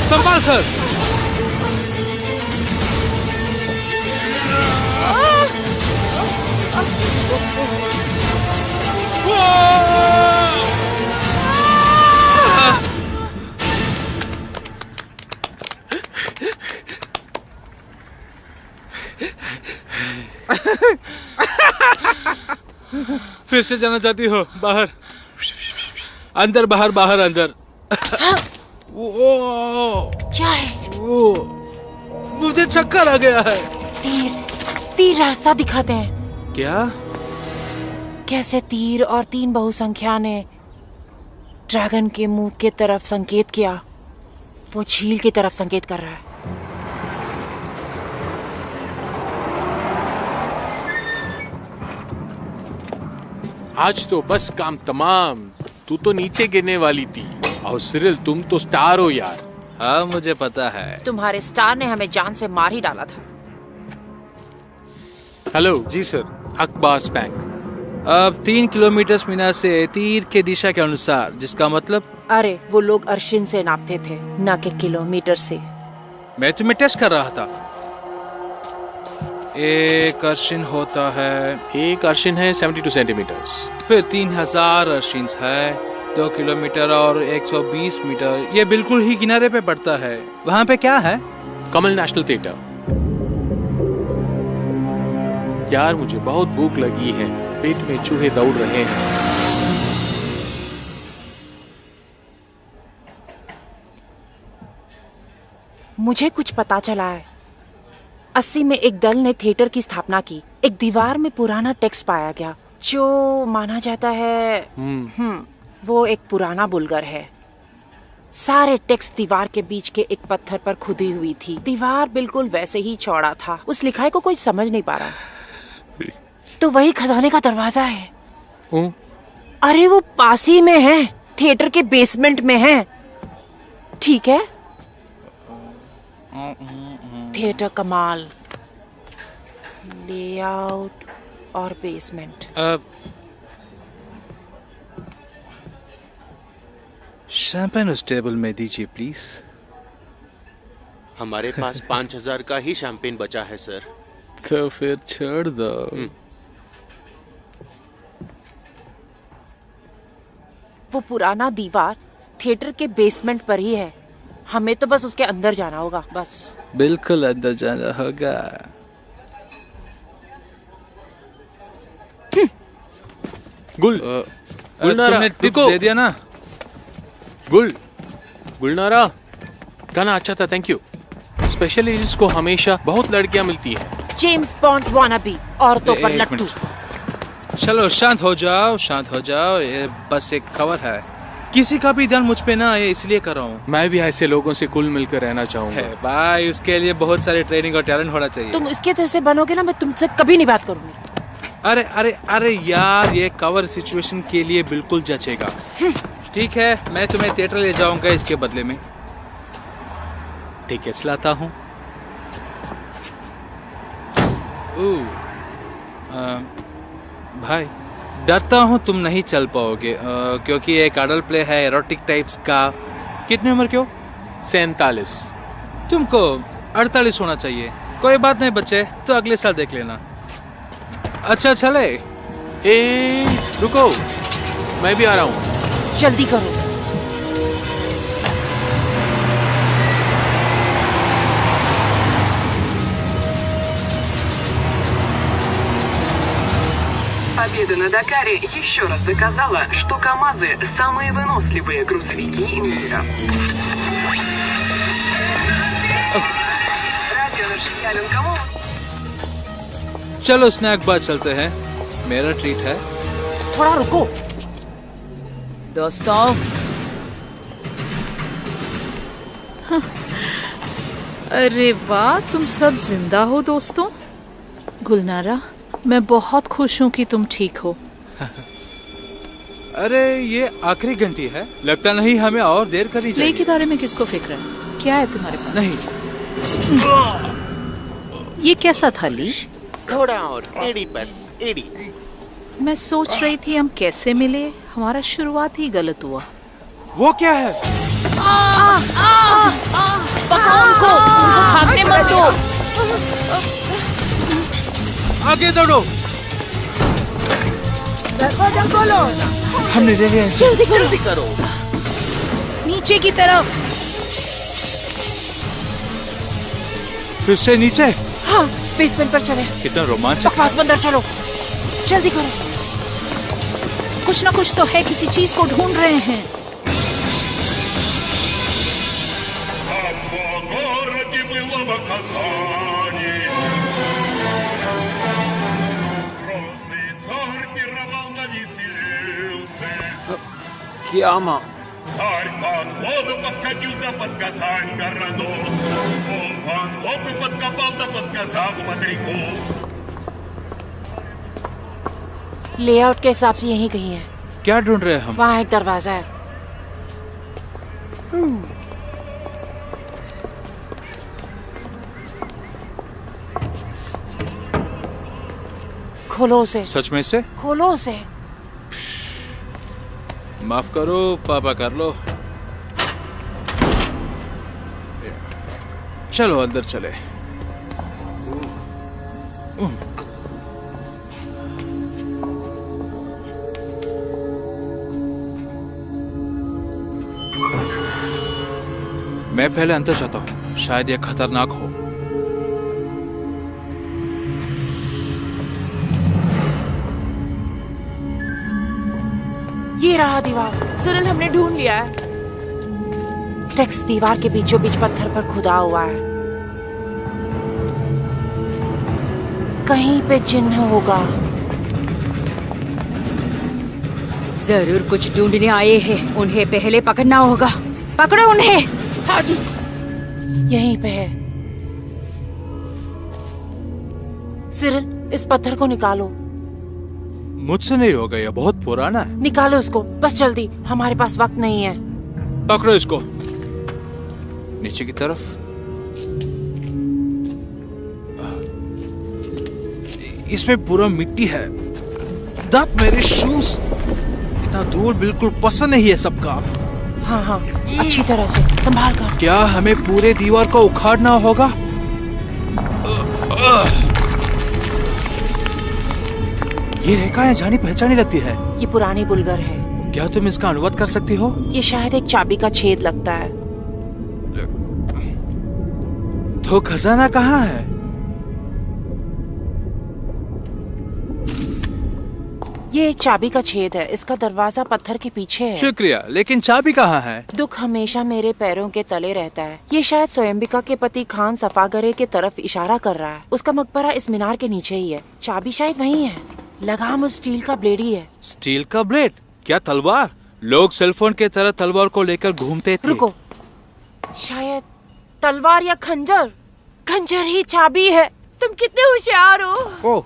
संभाल कर। फिर से जाना चाहती हो? बाहर अंदर, बाहर बाहर अंदर।
क्या है?
मुझे चक्कर आ गया है।
तीर रास्ता दिखाते हैं।
क्या?
कैसे तीर और 3 बहुसंख्या ने ड्रैगन के मुंह की तरफ संकेत किया। वो झील की तरफ संकेत कर रहा है।
आज तो बस काम तमाम। तू तो नीचे गिरने वाली थी। और सिरिल तुम तो स्टार हो यार।
हाँ मुझे पता है।
तुम्हारे स्टार ने हमें जान से मार ही डाला था।
हेलो
जी सर।
अकबास बैंक।
अब 3 किलोमीटर मीना से तीर के दिशा के अनुसार, जिसका मतलब?
अरे वो लोग अर्शिन से नापते थे, न कि किलोमीटर से।
मैं तुम्हें टेस्ट कर रहा था। एक अर्शिन होता है,
एक अर्शिन है 72 सेंटीमीटर्स।
फिर 3000 अर्शिन है 2 किलोमीटर और 120 मीटर। ये बिल्कुल ही किनारे पे पड़ता है। वहाँ पे क्या है?
कमल नेशनल थिएटर। यार मुझे बहुत भूख लगी है, पेट में चूहे दौड़ रहे हैं।
मुझे कुछ पता चला है। 80 में एक दल ने थिएटर की स्थापना की। एक दीवार में पुराना टेक्स्ट पाया गया जो माना जाता है वो एक पुराना बुलगर है। सारे टेक्स्ट दीवार के बीच के एक पत्थर पर खुदी हुई थी। दीवार बिल्कुल वैसे ही चौड़ा था। उस लिखाई को कोई समझ नहीं पा रहा। तो वही खजाने का दरवाजा है। अरे वो पास ही में है, थिएटर के बेसमेंट में है। ठीक है, थिएटर कमाल, लेआउट और बेसमेंट।
शैंपेन उस टेबल में दीजिए प्लीज।
हमारे पास 5000 का ही शैंपेन बचा है सर।
तो फिर छोड़ दो।
वो पुराना दीवार थिएटर के बेसमेंट पर ही है। हमें तो बस उसके अंदर जाना होगा, बस।
बिल्कुल अंदर जाना होगा।
गुलनारा,
तुमने टिप्स दे दिया ना?
गुलनारा, गाना अच्छा था, थैंक यू। स्पेशल एजेंट्स को हमेशा बहुत लड़कियां मिलती हैं।
जेम्स बॉन्ड वानाबी, औरतों पर लट्टू।
चलो शांत हो जाओ, शांत हो जाओ। ये बस एक खबर है। किसी का भी ध्यान मुझ पे ना आए, इसलिए कर रहा हूँ।
मैं भी ऐसे लोगों से कुल मिलकर रहना चाहूँगा।
भाई उसके लिए बहुत सारी ट्रेनिंग और टैलेंट होना चाहिए।
तुम इसके जैसे बनोगे ना, मैं तुमसे कभी नहीं बात करूंगी।
अरे अरे अरे यार, ये कवर सिचुएशन के लिए बिल्कुल जचेगा। ठीक है, मैं तुम्हें थिएटर ले जाऊंगा इसके बदले में टिकट्स लाता हूँ। भाई डरता हूँ तुम नहीं चल पाओगे, क्योंकि एक अडल्ट प्ले है एरोटिक टाइप्स का। कितनी उम्र के हो?
47।
तुमको 48 होना चाहिए। कोई बात नहीं बच्चे, तो अगले साल देख लेना। अच्छा चले।
रुको, मैं भी आ रहा हूँ।
जल्दी करो।
Победа на Дакаре еще раз доказала, что КамАЗы – самые выносливые грузовики мира. Радио наш Ялин кому?
चलो स्नैक बार चलते हैं, मेरा ट्रीट है।
थोड़ा रुको
दोस्तों।
अरे वाह, तुम सब जिंदा हो दोस्तों। गुलनारा, मैं बहुत खुश हूँ कि तुम ठीक हो।
अरे ये आखिरी घंटी है, लगता नहीं हमें और देर करनी चाहिए।
प्ले के बारे में किसको फिक्र है? क्या है तुम्हारे पास?
नहीं।
ये कैसा था ली?
थोड़ा और एड़ी पर एड़ी।
मैं सोच रही थी हम कैसे मिले। हमारा शुरुआत ही गलत हुआ।
वो क्या है?
पकड़ो उनको, भागने मत दो।
आगे दौड़ो।
दरवाजा खोलो।
हमने ले लिया।
जल्दी करो।
नीचे की तरफ।
फिर से नीचे।
हाँ, बेसमेंट पर चले।
कितना रोमांचक।
बकवास बंद, चलो जल्दी करो।
कुछ ना कुछ तो है, किसी चीज को ढूंढ रहे हैं।
क्या माँ?
Царь под воду подкатил да под Казань городок. Он под воду подкопал да под Казань под реку.
लेआउट के हिसाब से यहीं कहीं है।
क्या ढूंढ रहे हैं हम?
वहाँ एक दरवाजा है। खोलो उसे।
सच में से?
खोलो उसे।
माफ करो पापा, कर लो। चलो अंदर चले। मैं पहले अंदर जाता हूँ, शायद यह खतरनाक हो।
ये रहा दीवार। सिरिल, हमने ढूंढ लिया है। टेक्स्ट दीवार के बीचों बीच पत्थर पर खुदा हुआ है। कहीं पे चिन्ह होगा।
जरूर कुछ ढूंढने आए हैं, उन्हें पहले पकड़ना होगा। पकड़ो उन्हें।
हाँ जी।
यहीं पे है। सिरिल, इस पत्थर को निकालो।
मुझसे नहीं होगा, यह बहुत पुराना है।
निकालो उसको, बस जल्दी, हमारे पास वक्त नहीं है।
पकड़ो इसको। नीचे की तरफ। इसमें पूरा मिट्टी है। दैट मेरे शूज। इतना दूर बिल्कुल पसंद नहीं है सबका।
हाँ हाँ, अच्छी तरह से संभाल कर।
क्या हमें पूरे दीवार को उखाड़ना होगा? ये रेखाएं जानी पहचानी लगती है।
ये पुरानी बुलगर है।
क्या तुम इसका अनुवाद कर सकती हो?
ये शायद एक चाबी का छेद लगता है।
तो खजाना कहाँ है?
ये एक चाबी का छेद है। इसका दरवाजा पत्थर के पीछे है।
शुक्रिया, लेकिन चाबी कहाँ है?
दुख हमेशा मेरे पैरों के तले रहता है। ये शायद स्वयंबिका के पति खान सफागरे के तरफ इशारा कर रहा है। उसका मकबरा इस मीनार के नीचे ही है। चाबी शायद वहीं है। लगाम उस स्टील का ब्लेड ही है।
स्टील का ब्लेड? क्या तलवार? लोग सेलफोन के तरह तलवार को लेकर घूमते थे।
रुको, शायद तलवार या खंजर। खंजर ही चाबी है। तुम कितने होशियार हो।
ओह,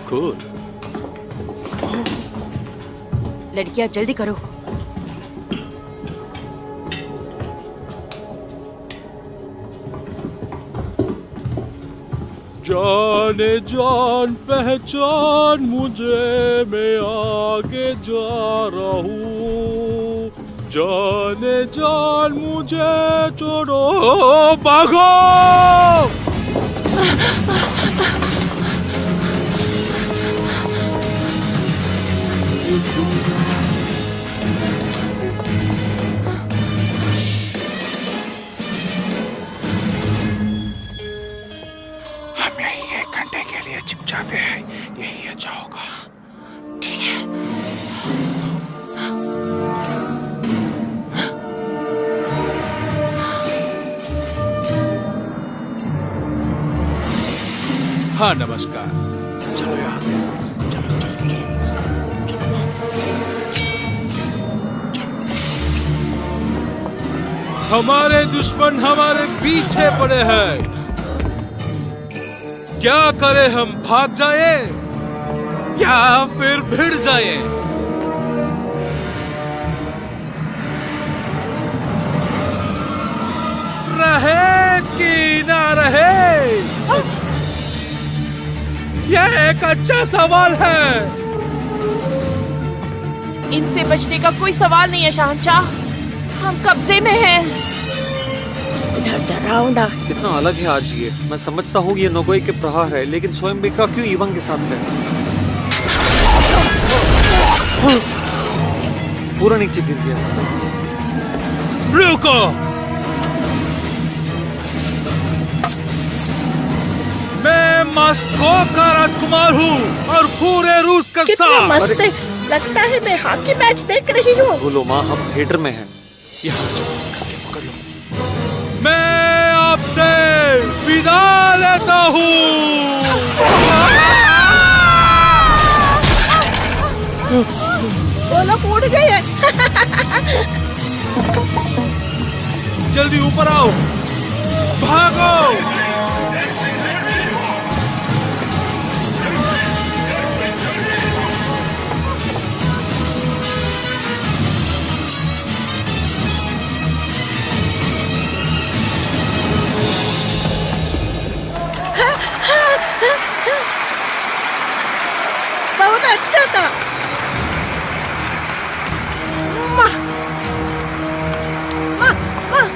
cool.
लड़कियां जल्दी करो।
जाने जान पहचान मुझे, मैं आगे जा रहा हूँ। जाने जान मुझे छोड़ो, भागो।
हम यही 1 घंटे के लिए छिप जाते हैं, यही अच्छा होगा।
ठीक है।
हाँ नमस्कार। चलो यहाँ से। चलो चलो चलो
हमारे दुश्मन हमारे पीछे पड़े हैं। क्या करें हम? भाग जाए या फिर भिड़ जाए? रहे कि ना रहे, यह एक अच्छा सवाल है।
इनसे बचने का कोई सवाल नहीं है शहंशाह। हम कब्जे में हैं।
डरावना।
कितना अलग है आज ये। मैं समझता हूँ ये नोगोई के प्रहार है, लेकिन स्वयंबिका क्यों इवांग के साथ है? पूरा नीचे गिर गया।
रुको, मैं मॉस्को का राजकुमार हूँ और पूरे रूस का
कितना मस्त है। लगता है मैं हॉकी मैच देख रही हूँ।
बोलो माँ, हम थिएटर में हैं।
यहाँ कस के पकड़ लो।
मैं आपसे विदा लेता हूँ।
वो लोग उड़ गए हैं।
जल्दी ऊपर आओ, भागो।
बहुत अच्छा था। माँ, माँ, माँ।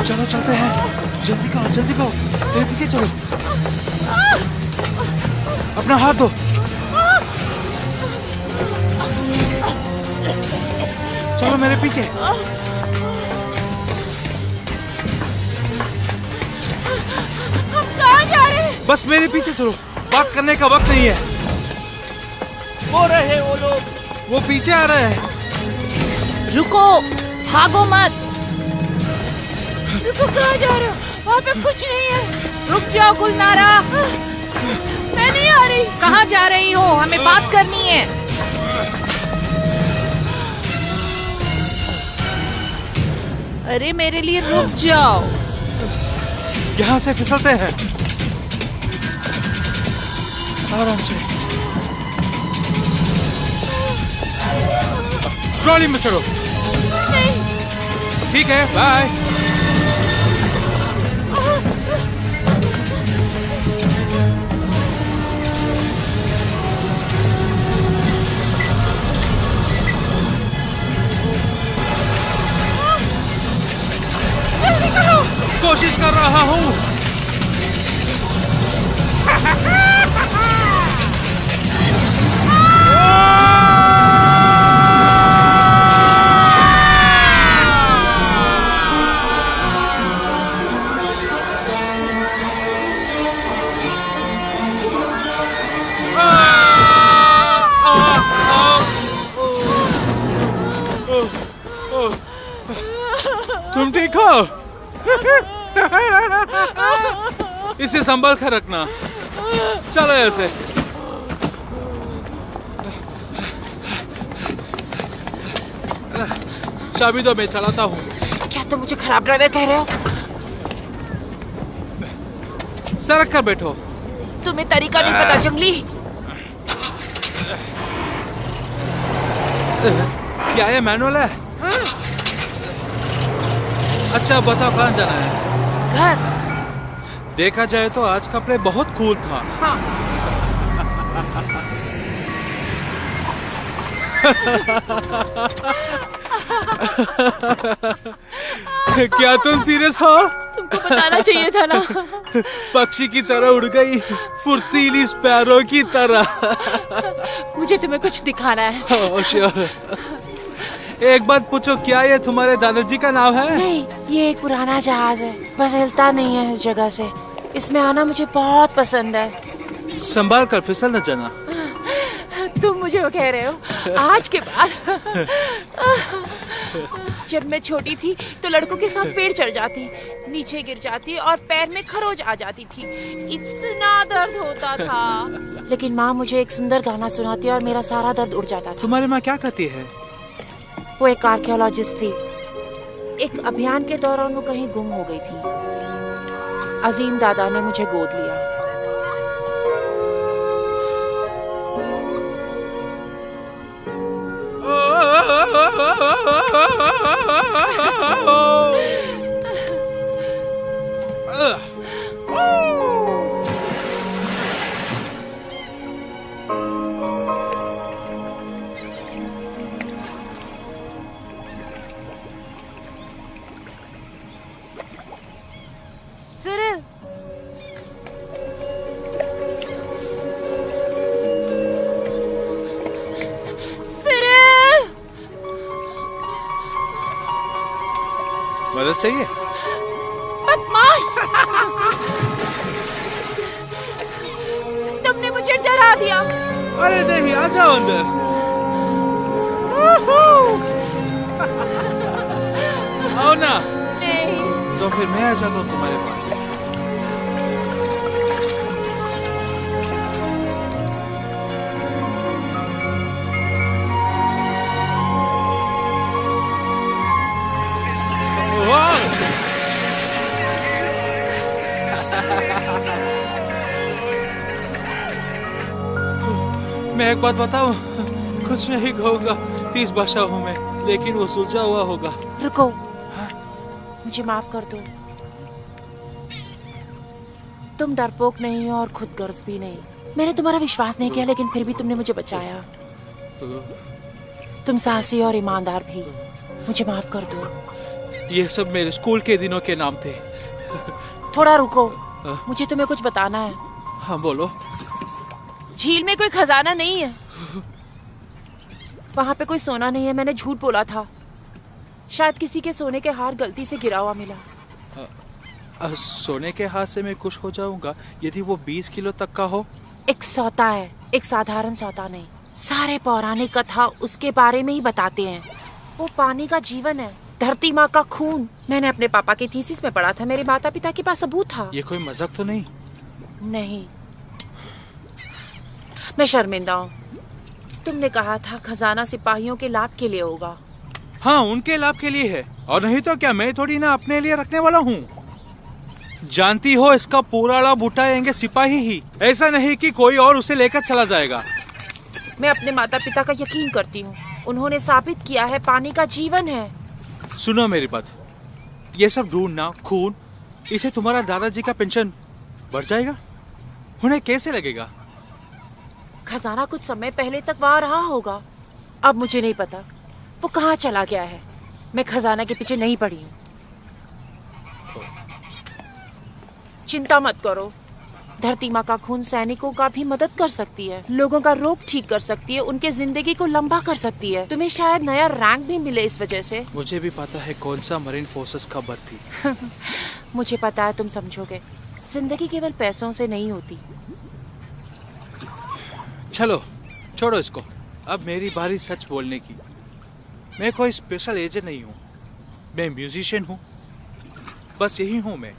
चलो चलते हैं, जल्दी करो जल्दी करो, मेरे पीछे चलो। अपना हाथ दो। चलो मेरे पीछे।
हम कहाँ जा रहे हैं?
बस मेरे पीछे चलो, बात करने का वक्त नहीं है।
वो रहे वो लोग,
वो पीछे आ रहे हैं।
रुको, भागो मत।
रुको, कहाँ जा रहे हो? वहाँ पे कुछ नहीं है।
रुक जाओ गुलनारा।
मैं नहीं आ रही।
कहाँ जा रही हो? हमें बात करनी है। अरे मेरे लिए रुक जाओ।
यहाँ से फिसलते हैं, आराम से। ट्रॉली में चढ़ो।
नहीं।
ठीक है, बाय। कोशिश कर रहा हूँ। तुम ठीक हो? इसे संभाल कर रखना। चलो ऐसे। चाबी दो, मैं चलाता हूँ।
क्या तुम मुझे खराब ड्राइवर कह रहे हो?
सरक कर बैठो।
तुम्हें तरीका नहीं पता जंगली।
क्या ये मैनुअल है? अच्छा बताओ, कहाँ जाना है?
घर।
देखा जाए तो आज का प्ले बहुत कूल था।
हाँ।
क्या तुम सीरियस हो?
तुमको बताना चाहिए था ना।
पक्षी की तरह उड़ गई, फुर्तीली स्पैरो की तरह।
मुझे तुम्हें कुछ दिखाना है।
Oh sure. एक बात पूछो, क्या ये तुम्हारे दादाजी का नाम है?
नहीं, ये एक पुराना जहाज है, बस हिलता नहीं है इस जगह से। इसमें आना मुझे बहुत पसंद है।
संभाल कर फिसल न जाना।
तुम मुझे वो कह रहे हो? आज के बाद। जब मैं छोटी थी तो लड़कों के साथ पेड़ चढ़ जाती, नीचे गिर जाती और पैर में खरोच आ जाती थी। इतना दर्द होता था। लेकिन माँ मुझे एक सुंदर गाना सुनाती और मेरा सारा दर्द उड़ जाता था।
तुम्हारी माँ क्या कहती है?
वो एक आर्कियोलॉजिस्ट थी। एक अभियान के दौरान वो कहीं गुम हो गई थी। अजीम दादा ने मुझे गोद लिया। सिरिल, सिरिल,
मदद चाहिए?
बदमाश! तुमने मुझे डरा दिया।
अरे नहीं, आ जाओ अंदर। आओ ना।
नहीं।
तो फिर मैं आ जाता हूँ तुम्हारे पास। मैं एक बात बताऊं, कुछ नहीं कहूंगा, 30 भाषा हूं मैं, लेकिन वो सुलझा हुआ होगा।
रुको, मुझे माफ कर दो। तुम डरपोक नहीं हो और खुदगर्ज भी नहीं। मैंने तुम्हारा विश्वास नहीं किया, लेकिन फिर भी तुमने मुझे बचाया। तुम साहसी और ईमानदार भी। मुझे माफ कर दो।
ये सब मेरे स्कूल के दिनों के नाम थे।
थोड़ा रुको, मुझे तुम्हें कुछ बताना है।
हाँ बोलो।
झील में कोई खजाना नहीं है। वहाँ पे कोई सोना नहीं है, मैंने झूठ बोला था। शायद किसी के सोने के हार गलती से गिरा हुआ मिला।
सोने के हाथ से मैं खुश हो जाऊंगा यदि वो 20 किलो तक का हो।
एक सौता है, एक साधारण सौता नहीं। सारे पौराणिक कथा उसके बारे में ही बताते हैं। वो पानी का जीवन है, धरती माँ का खून। मैंने अपने पापा की थीसिस में पढ़ा था, मेरे माता पिता के पास सबूत था।
ये कोई मजाक तो नहीं?
नहीं, मैं शर्मिंदा हूँ। तुमने कहा था खजाना सिपाहियों के लाभ के लिए होगा।
हाँ, उनके लाभ के लिए है, और नहीं तो क्या मैं थोड़ी ना अपने लिए रखने वाला हूँ। जानती हो, इसका पूरा लाभ उठाएंगे सिपाही ही, ऐसा नहीं कि कोई और उसे लेकर चला जाएगा।
मैं अपने माता पिता का यकीन करती हूँ। उन्होंने साबित किया है पानी का जीवन है।
सुनो मेरी बात, ये सब ढूंढना, खून, इसे तुम्हारा दादाजी का पेंशन बढ़ जाएगा। उन्हें कैसे लगेगा?
खजाना कुछ समय पहले तक वहाँ रहा होगा, अब मुझे नहीं पता वो कहाँ चला गया है। मैं खजाना के पीछे नहीं पड़ी हूँ। चिंता मत करो, धरती माँ का खून सैनिकों का भी मदद कर सकती है, लोगों का रोग ठीक कर सकती है, उनके जिंदगी को लंबा कर सकती है। तुम्हें शायद नया रैंक भी मिले इस वजह से।
मुझे भी पता है कौन सा मरीन फोर्सेस का भर्ती।
मुझे पता है तुम समझोगे, जिंदगी केवल पैसों से नहीं होती।
चलो छोड़ो इसको, अब मेरी बारी सच बोलने की। मैं कोई स्पेशल एजेंट नहीं हूँ, मैं म्यूजिशियन हूँ, बस यही हूँ मैं।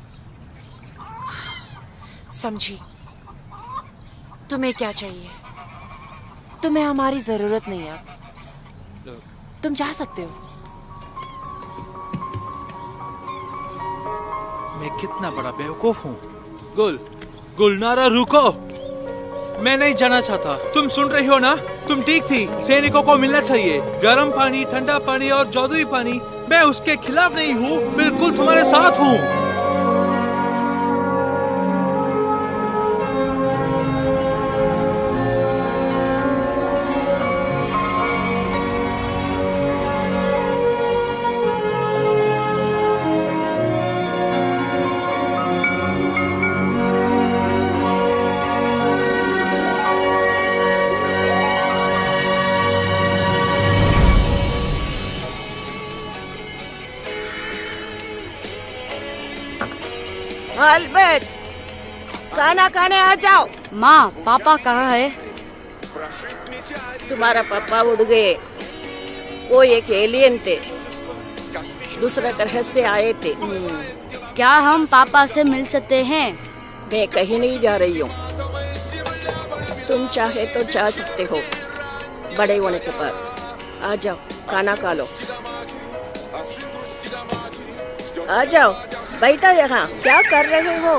समझी, तुम्हें क्या चाहिए? तुम्हें हमारी जरूरत नहीं है, तुम जा सकते हो।
मैं कितना बड़ा बेवकूफ हूँ। गुलनारा रुको, मैं नहीं जाना चाहता। तुम सुन रही हो ना? तुम ठीक थी। सैनिकों को मिलना चाहिए गर्म पानी, ठंडा पानी और जादुई पानी। मैं उसके खिलाफ नहीं हूँ, बिल्कुल तुम्हारे साथ हूँ।
अल्बर्ट, खाना खाने आ जाओ।
माँ, पापा कहाँ है?
तुम्हारा पापा उड़ गए। वो एक एलियन थे, दूसरे ग्रह से आए थे।
क्या हम पापा से मिल सकते हैं?
मैं कहीं नहीं जा रही हूँ, तुम चाहे तो जा सकते हो बड़े होने के बाद। आ जाओ, खाना खा लो। आ जाओ, बैठो यहाँ, क्या कर रहे हो?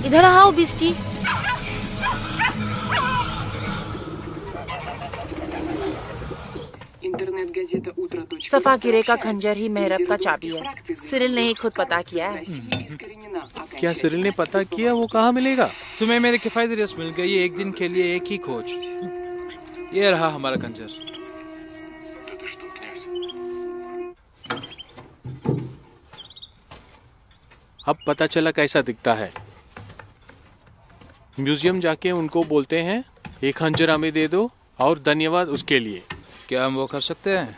इधर आओ बिस्टी।
सफा गिरे का खंजर ही मेहरब का चाबी है। सिरिल ने ही खुद पता किया है।
क्या सिरिल ने पता किया? वो कहाँ मिलेगा?
तुम्हें मेरे किफायती रस मिल गई। एक दिन के लिए एक ही खोज। ये रहा हमारा खंजर।
अब पता चला कैसा दिखता है। म्यूजियम जाके उनको बोलते हैं एक खंजर हमें दे दो और धन्यवाद उसके लिए।
क्या हम वो कर सकते हैं?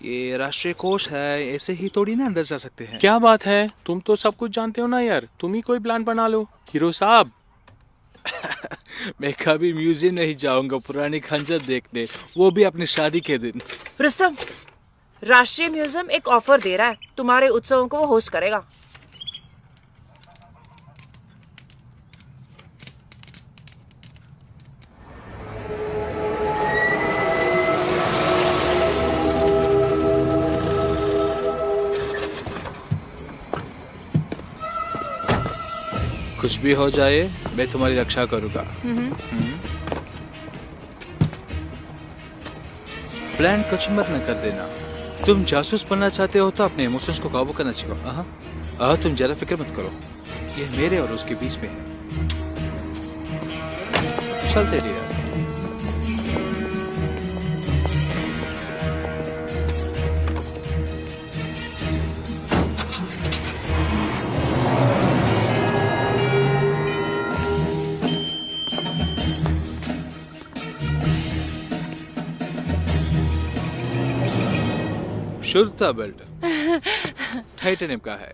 ये राष्ट्रीय कोष है, ऐसे ही थोड़ी ना अंदर जा सकते हैं।
क्या बात है, तुम तो सब कुछ जानते हो ना यार, तुम ही कोई प्लान बना लो हीरो साहब।
मैं कभी म्यूजियम नहीं जाऊंगा पुरानी खंजर देखने, वो भी अपनी शादी के दिन।
रुस्तम, राष्ट्रीय म्यूजियम एक ऑफर दे रहा है, तुम्हारे उत्सवों को वो होस्ट करेगा।
कुछ भी हो जाए मैं तुम्हारी रक्षा करूंगा। प्लान कुछ मत न कर देना। तुम जासूस बनना चाहते हो तो अपने इमोशंस को काबू करना सीखो। तुम जरा फिक्र मत करो, ये मेरे और उसके बीच में है। चलते रहिए। शुद्धता बेल्ट टाइटेनियम का है।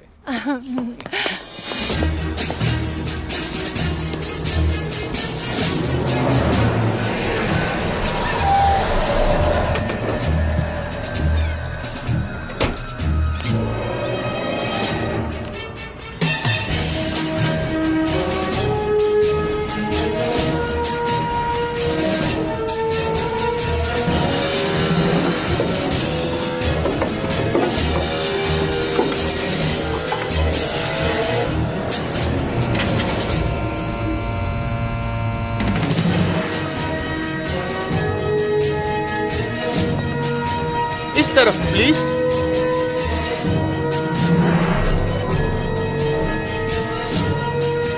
तरफ प्लीज।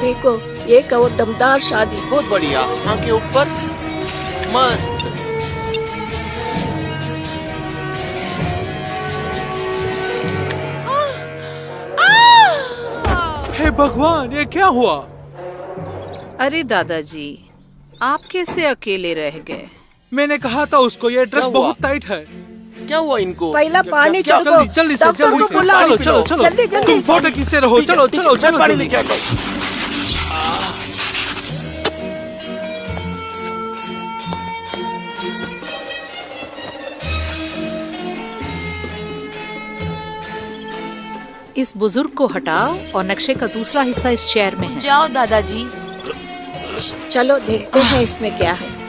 देखो, एक और दमदार शादी।
बहुत बढ़िया, आंखें ऊपर, मस्त।
हे भगवान, ये क्या हुआ?
अरे दादाजी, आप कैसे अकेले रह गए?
मैंने कहा था उसको ये ड्रेस बहुत टाइट है।
क्या हुआ इनको?
पहला पानी चलो,
जल्दी से चलो चलो चलो, तुम फोटो किससे रहो, चलो चलो चलो
पानी लेके आता हूं।
इस बुजुर्ग को हटाओ और नक्शे का दूसरा हिस्सा इस चेयर में है।
जाओ दादाजी।
चलो देखते हैं इसमें क्या है।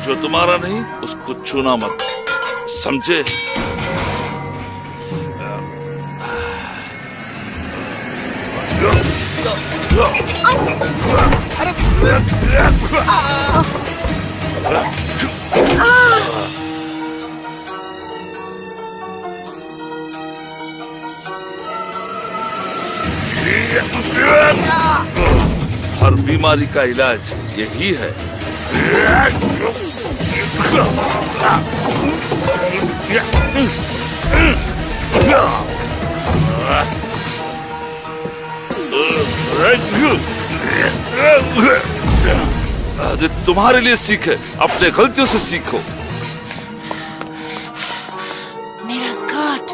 जो तुम्हारा नहीं उसको छूना मत, समझे? हर बीमारी का इलाज यही है। तुम्हारे लिए सीख है, अपने गलतियों से सीखो।
मेरा स्कर्ट।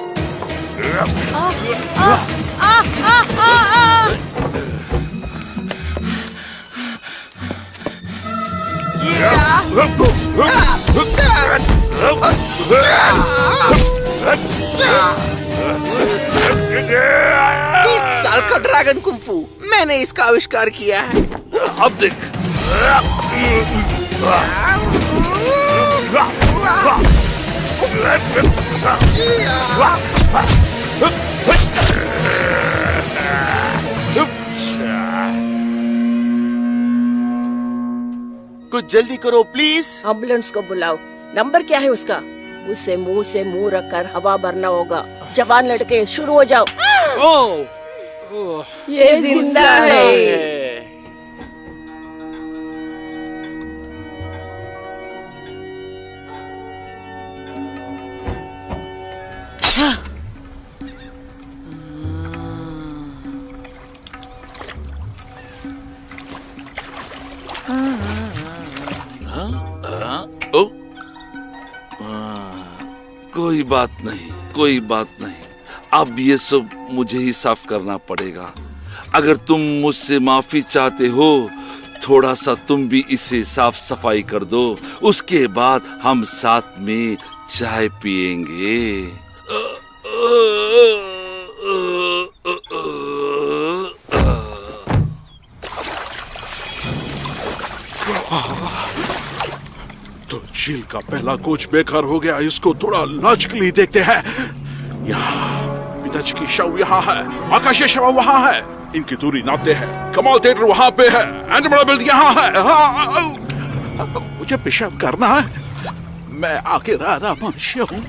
साल का ड्रैगन कुंफू, मैंने इसका आविष्कार किया है।
अब देख।
कुछ जल्दी करो प्लीज।
एम्बुलेंस को बुलाओ। नंबर क्या है उसका? उसे मुंह से मुंह रखकर हवा भरना होगा। जवान लड़के, शुरू हो जाओ। ये जिंदा है।
कोई बात नहीं, कोई बात नहीं। अब ये सब मुझे ही साफ करना पड़ेगा। अगर तुम मुझसे माफी चाहते हो, थोड़ा सा तुम भी इसे साफ सफाई कर दो। उसके बाद हम साथ में चाय पिएंगे।
तो झील का पहला कोच बेकार हो गया, इसको थोड़ा लॉजिकली देखते हैं। यहाँ पिताजी की शव यहाँ है, आकाश शव वहाँ है, इनकी दूरी नापते हैं। कमाल थिएटर वहाँ पे है, एंड यहाँ है। हाँ, मुझे पेशाब करना है, मैं आके राधा मनुष्य हूँ।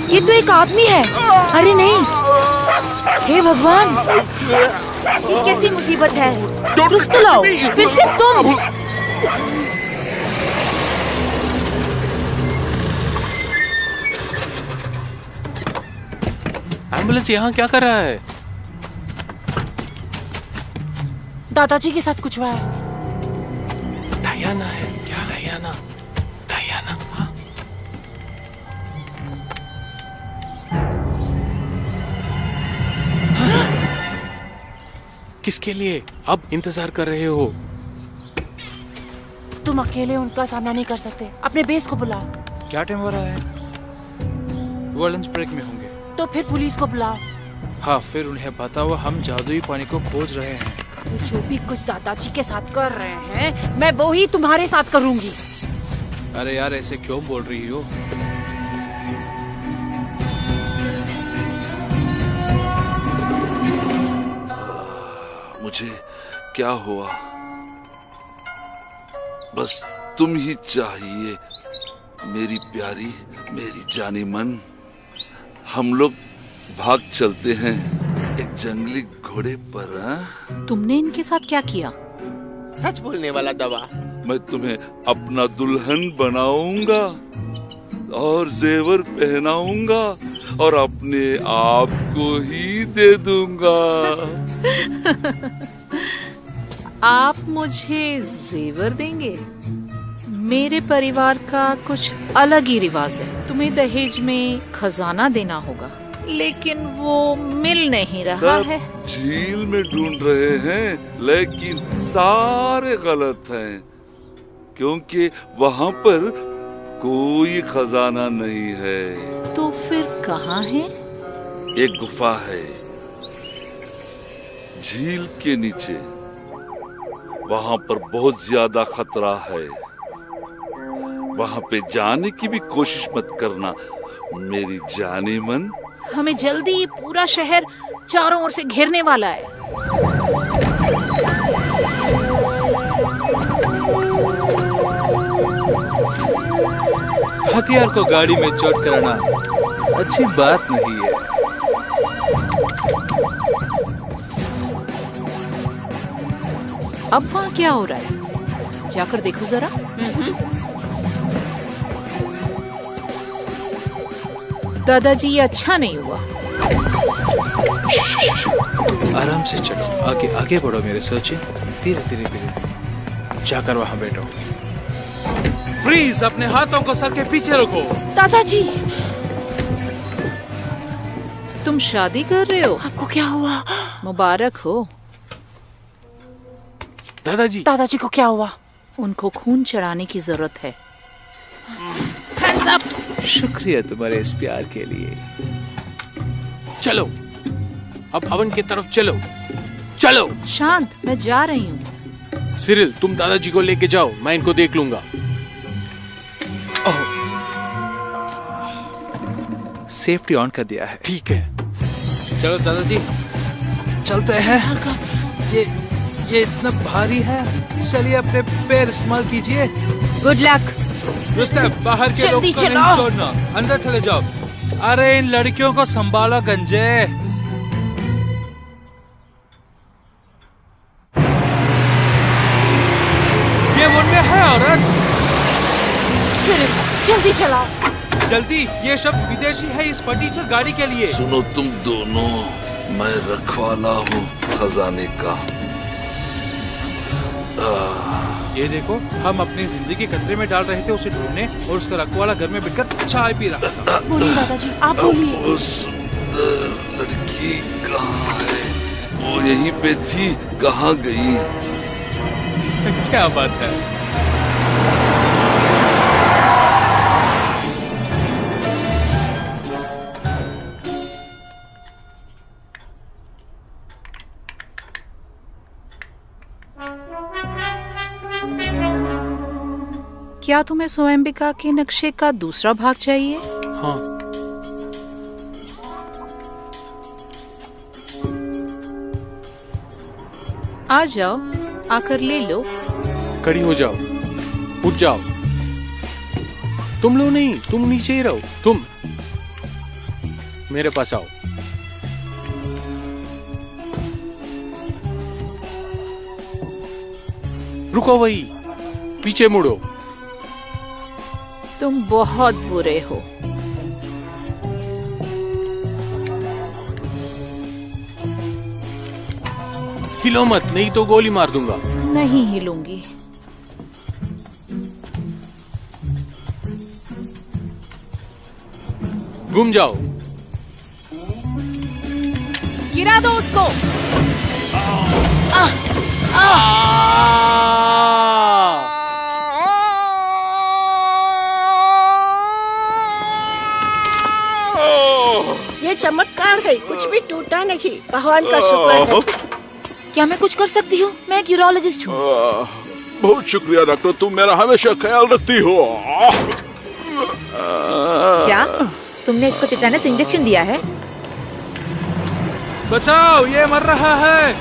ये तो एक आदमी है। अरे नहीं, हे भगवान, ये कैसी मुसीबत है। कुछ तो लाओ, फिर से तुम।
एम्बुलेंस यहाँ क्या कर रहा है?
दादाजी के साथ कुछ हुआ है।
डायना है क्या? Diana, Diana. हाँ। किसके लिए अब इंतजार कर रहे हो?
तुम अकेले उनका सामना नहीं कर सकते, अपने बेस को बुलाओ।
क्या टाइम हो रहा है? वो लंच ब्रेक में होंगे।
तो फिर पुलिस को बुलाओ।
हाँ, फिर उन्हें बताओ हम जादुई पानी को खोज रहे हैं।
तो जो भी कुछ दादाजी के साथ कर रहे हैं, मैं वो ही तुम्हारे साथ करूंगी।
अरे यार, ऐसे क्यों बोल रही हो?
मुझे क्या हुआ? बस तुम ही चाहिए, मेरी प्यारी, मेरी जानी मन। हम लोग भाग चलते हैं एक जंगली घोड़े पर।
तुमने इनके साथ क्या किया?
सच बोलने वाला दवा।
मैं तुम्हें अपना दुल्हन बनाऊंगा और जेवर पहनाऊंगा और अपने आप को ही दे दूंगा।
आप मुझे जेवर देंगे? मेरे परिवार का कुछ अलग ही रिवाज है। तुम्हें दहेज में खजाना देना होगा, लेकिन वो मिल नहीं रहा है।
झील में ढूंढ रहे हैं, लेकिन सारे गलत हैं, क्योंकि वहाँ पर कोई खजाना नहीं है।
तो फिर कहाँ है?
एक गुफा है झील के नीचे। वहाँ पर बहुत ज्यादा खतरा है। वहाँ पे जाने की भी कोशिश मत करना मेरी जाने मन।
हमें जल्दी ये पूरा शहर चारों ओर से घेरने वाला है।
हथियार को गाड़ी में चोट करना अच्छी बात नहीं है।
अब वहाँ क्या हो रहा है? जाकर देखो जरा। दादाजी, ये अच्छा नहीं हुआ।
आराम से चलो, आगे आगे बढ़ो मेरे सोचे। धीरे धीरे धीरे जाकर वहां बैठो। फ्रीज, अपने हाथों को सर के पीछे रखो।
दादाजी,
तुम शादी कर रहे हो?
आपको क्या हुआ?
मुबारक हो।
दादाजी,
दादाजी को क्या हुआ?
उनको खून चढ़ाने की जरूरत है। Hands up!
शुक्रिया तुम्हारे इस प्यार के लिए।
चलो, अब हवन की तरफ चलो। चलो।
शांत, मैं जा रही हूँ।
सिरिल, तुम दादाजी को लेके जाओ, मैं इनको देख लूंगा।
सेफ्टी ऑन कर दिया है।
ठीक है।
चलो दादाजी, चलते हैं। ये इतना भारी है, चलिए अपने पैर इस्तेमाल कीजिए।
Good luck.
बाहर के लोग को नहीं छोड़ना, अंदर चले जाओ। अरे इन लड़कियों को संभालो गंजे। ये उनमें है औरत।
जल्दी चलाओ।
जल्दी, ये शब्द विदेशी है इस फर्नीचर गाड़ी के लिए।
सुनो तुम दोनों, मैं रखवाला हूँ खजाने का।
ये देखो, हम अपनी जिंदगी खतरे में डाल रहे थे उसे ढूंढने, और उसका रखवाला घर में बैठकर चाय पी रहा था।
बोलिए दादाजी, आप बोलिए।
वो सुंदर लड़की कहाँ है? वो यहीं पे थी, कहाँ गई?
क्या बात है?
क्या तुम्हें स्वयंबिका के नक्शे का दूसरा भाग चाहिए?
हाँ।
आ जाओ, आकर ले लो।
खड़ी हो जाओ, उठ जाओ। तुम लो नहीं, तुम नीचे ही रहो। तुम मेरे पास आओ। रुको, वही पीछे मुड़ो।
तुम बहुत बुरे हो।
हिलो मत, नहीं तो गोली मार दूंगा।
नहीं हिलूंगी।
घूम जाओ।
गिरा दो उसको।
ये चमत्कार है, कुछ भी टूटा नहीं। भगवान का शुक्र है।
क्या मैं कुछ कर सकती हूँ? मैं एक यूरोलॉजिस्ट हूँ।
बहुत शुक्रिया डॉक्टर, तुम मेरा हमेशा ख्याल रखती हो।
क्या तुमने इसको टिटेनस इंजेक्शन दिया है?
बचाओ, ये मर रहा है।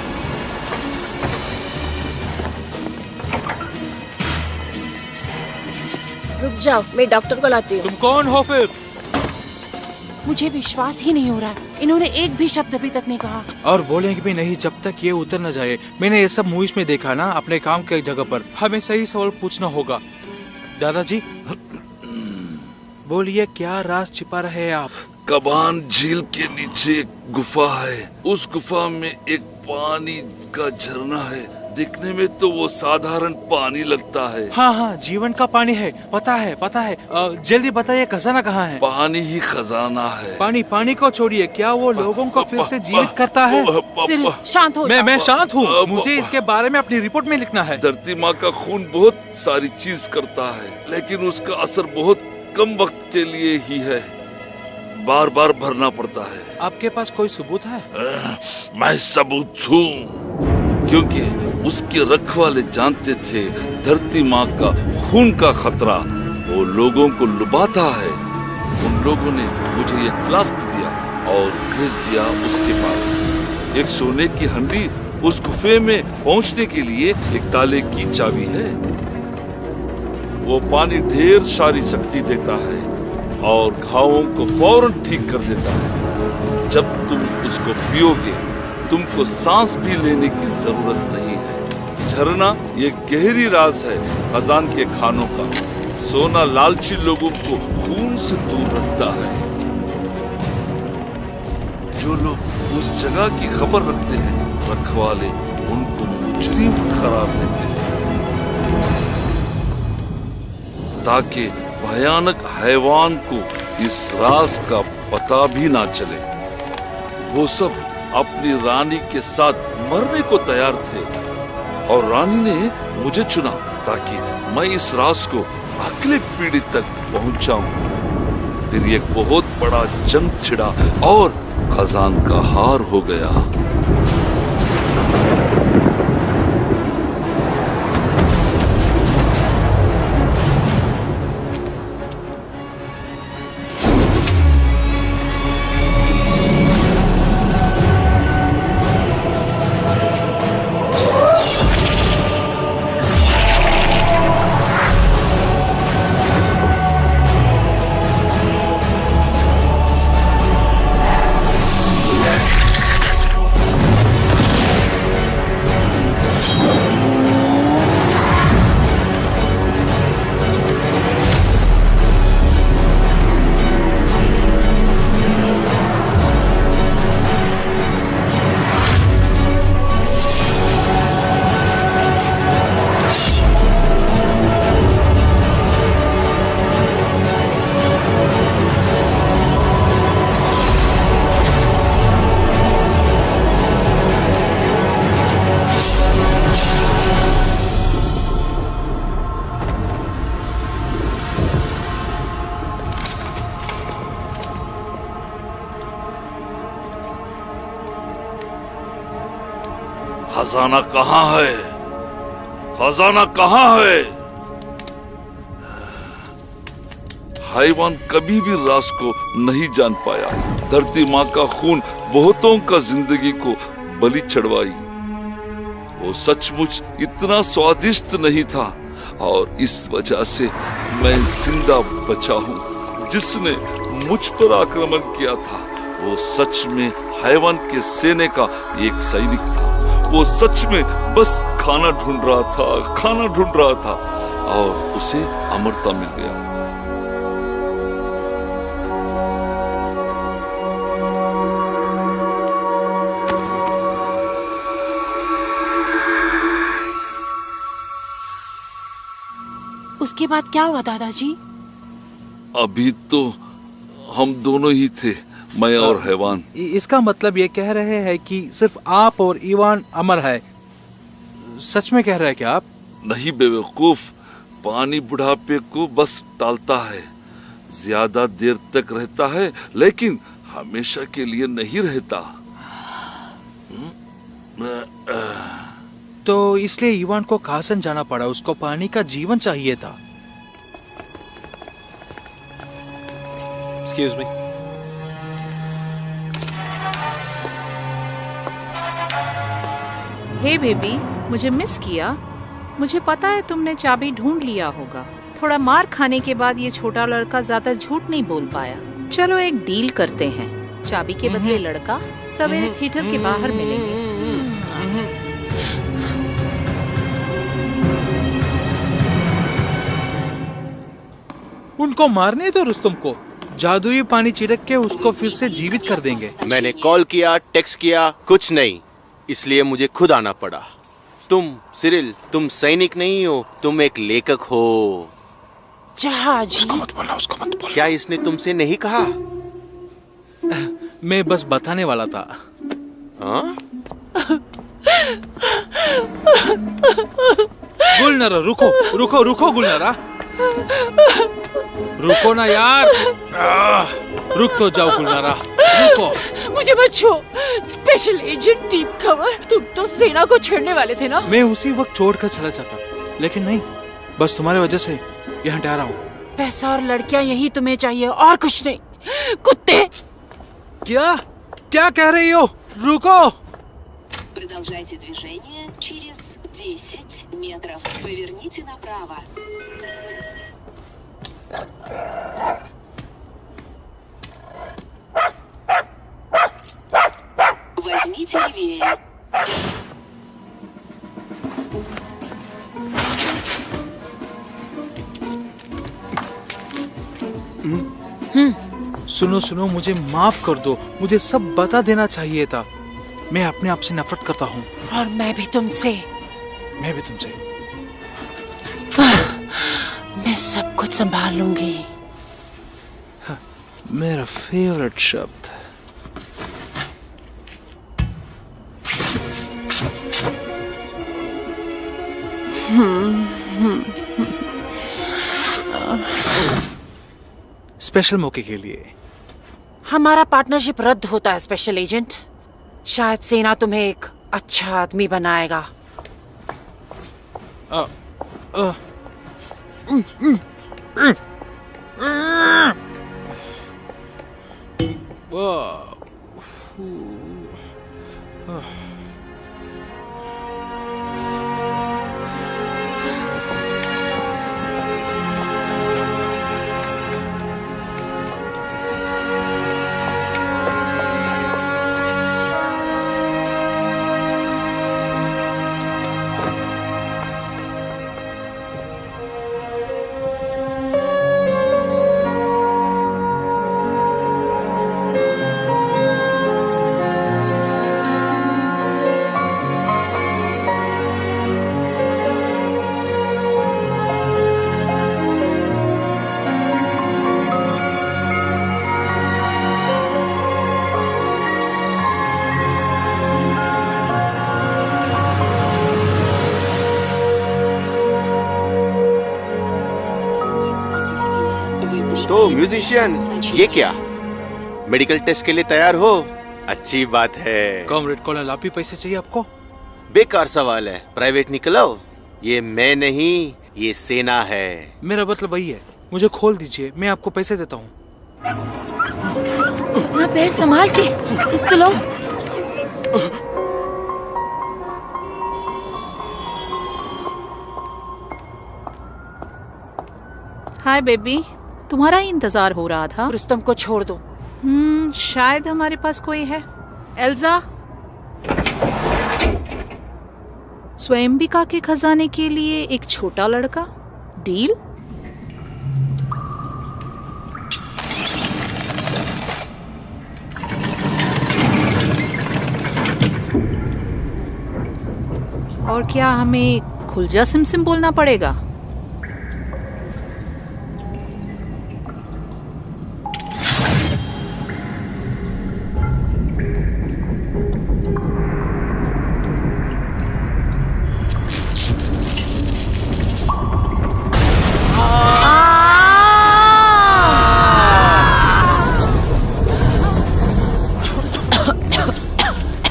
रुक जाओ, मैं डॉक्टर को लाती हूँ।
तुम कौन हो फिर?
मुझे विश्वास ही नहीं हो रहा है, इन्होंने एक भी शब्द अभी तक नहीं कहा।
और बोलेंगे भी नहीं जब तक ये उतर न जाए। मैंने ये सब मूवीज में देखा ना। अपने काम के जगह पर हमें सही सवाल पूछना होगा। दादाजी बोलिए, क्या राज छिपा रहे हैं आप?
कबान झील के नीचे एक गुफा है। उस गुफा में एक पानी का झरना है। दिखने में तो वो साधारण पानी लगता है।
हाँ हाँ, जीवन का पानी है। पता है पता है। जल्दी बताइए, खजाना कहाँ है?
पानी ही खजाना है।
पानी पानी को छोड़िए, क्या वो लोगों को फिर से जीवित करता है?
शांत हो।
मैं शांत हूँ। मुझे इसके बारे में अपनी रिपोर्ट में लिखना है।
धरती माँ का खून बहुत सारी चीज करता है, लेकिन उसका असर बहुत कम वक्त के लिए ही है। बार बार भरना पड़ता है।
आपके पास कोई सबूत है?
मैं सबूत हूँ, क्योंकि उसके रखवाले जानते थे धरती माँ का खून का खतरा वो लोगों को लुभाता है। उन लोगों ने मुझे एक फ्लास्क दिया और भेज दिया उसके पास। एक सोने की हंडी उस गुफे में पहुंचने के लिए एक ताले की चाबी है। वो पानी ढेर सारी शक्ति देता है और घावों को फौरन ठीक कर देता है। जब तुम उसको पियोगे, तुमको सांस भी लेने की जरूरत नहीं है। झरना ये गहरी राज है खजान के खानों का। सोना लालची लोगों को खून से दूर रखता है। जो लोग उस जगह की खबर रखते हैं, रखवाले उनको मुजरिम करार देते हैं, ताकि भयानक हैवान को इस राज का पता भी ना चले। वो सब अपनी रानी के साथ मरने को तैयार थे और रानी ने मुझे चुना ताकि मैं इस राज को अगले पीढ़ी तक पहुंचाऊं। फिर एक बहुत बड़ा जंग छिड़ा और खजान का हार हो गया। खजाना कहाँ है? खजाना कहाँ है? हैवान कभी भी राज को नहीं जान पाया। धरती माँ का खून बहुतों का जिंदगी को बलि चढ़वाई। वो सचमुच इतना स्वादिष्ट नहीं था और इस वजह से मैं जिंदा बचा हूँ। जिसने मुझ पर आक्रमण किया था वो सच में हैवान के सेने का एक सैनिक था। वो सच में बस खाना ढूंढ रहा था और उसे अमरता मिल गया।
उसके बाद क्या हुआ दादाजी?
अभी तो हम दोनों ही थे, मैं और हैवान।
इसका मतलब ये कह रहे हैं कि सिर्फ आप और इवान अमर है। सच में कह रहे हैं क्या आप?
नहीं बेवकूफ, पानी बुढ़ापे को बस टालता है, ज्यादा देर तक रहता है लेकिन हमेशा के लिए नहीं रहता।
तो इसलिए इवान को कासन जाना पड़ा, उसको पानी का जीवन चाहिए था।
Excuse me.
हे बेबी, मुझे मिस किया? मुझे पता है तुमने चाबी ढूंढ लिया होगा। थोड़ा मार खाने के बाद ये छोटा लड़का ज्यादा झूठ नहीं बोल पाया। चलो एक डील करते हैं, चाबी के बदले लड़का सवेरे थिएटर के बाहर मिलेंगे।
उनको मारने दो रुस्तम को, जादुई पानी छिड़क के उसको फिर से जीवित कर देंगे।
मैंने कॉल किया, टेक्स्ट किया, कुछ नहीं, इसलिए मुझे खुद आना पड़ा। तुम सिरिल, तुम सैनिक नहीं हो, तुम एक लेखक हो।
जहाजी।
उसको मत बोला। क्या इसने तुमसे नहीं कहा?
मैं बस बताने वाला था।
हाँ?
गुलनारा रुको गुलनारा, रुको ना यार। रुक तो जाओ गुलनारा, रुको।
मुझे मत छो। स्पेशल एजेंट टीम खबर, तुम तो सेना को छेड़ने वाले थे ना?
मैं उसी वक्त छोड़कर चला जाता, लेकिन नहीं, बस तुम्हारे वजह से यहाँ ठहरा हूँ।
पैसा और लड़कियाँ यही तुम्हें चाहिए और कुछ नहीं, कुत्ते।
क्या कह रही हो? रुको।
Продолжайте движение через 10 метров. Поверните направо. Возьмите левее.
सुनो, मुझे माफ कर दो, मुझे सब बता देना चाहिए था। मैं अपने आप से नफरत करता हूँ।
और मैं भी तुमसे। मैं सब कुछ संभाल लूंगी।
मेरा फेवरेट शब्द। स्पेशल मौके के लिए
हमारा पार्टनरशिप रद्द होता है स्पेशल एजेंट। शायद सेना तुम्हें एक अच्छा आदमी बनाएगा।
तो म्यूजिशियन, ये क्या? मेडिकल टेस्ट के लिए तैयार हो? अच्छी बात है।
कॉमरेड कॉलर, आप भी पैसे चाहिए आपको?
बेकार सवाल है, प्राइवेट निकलो। ये मैं नहीं, ये सेना है।
मेरा मतलब वही है, मुझे खोल दीजिए, मैं आपको पैसे देता हूँ।
अपना पैर संभाल के, कुछ तो लो।
हाय बेबी, तुम्हारा ही इंतजार हो रहा था।
रुस्तम को छोड़ दो।
शायद हमारे पास कोई है। एल्जा, स्वयंबिका के खजाने के लिए एक छोटा लड़का, डील? और क्या हमें खुलजा सिमसिम बोलना पड़ेगा?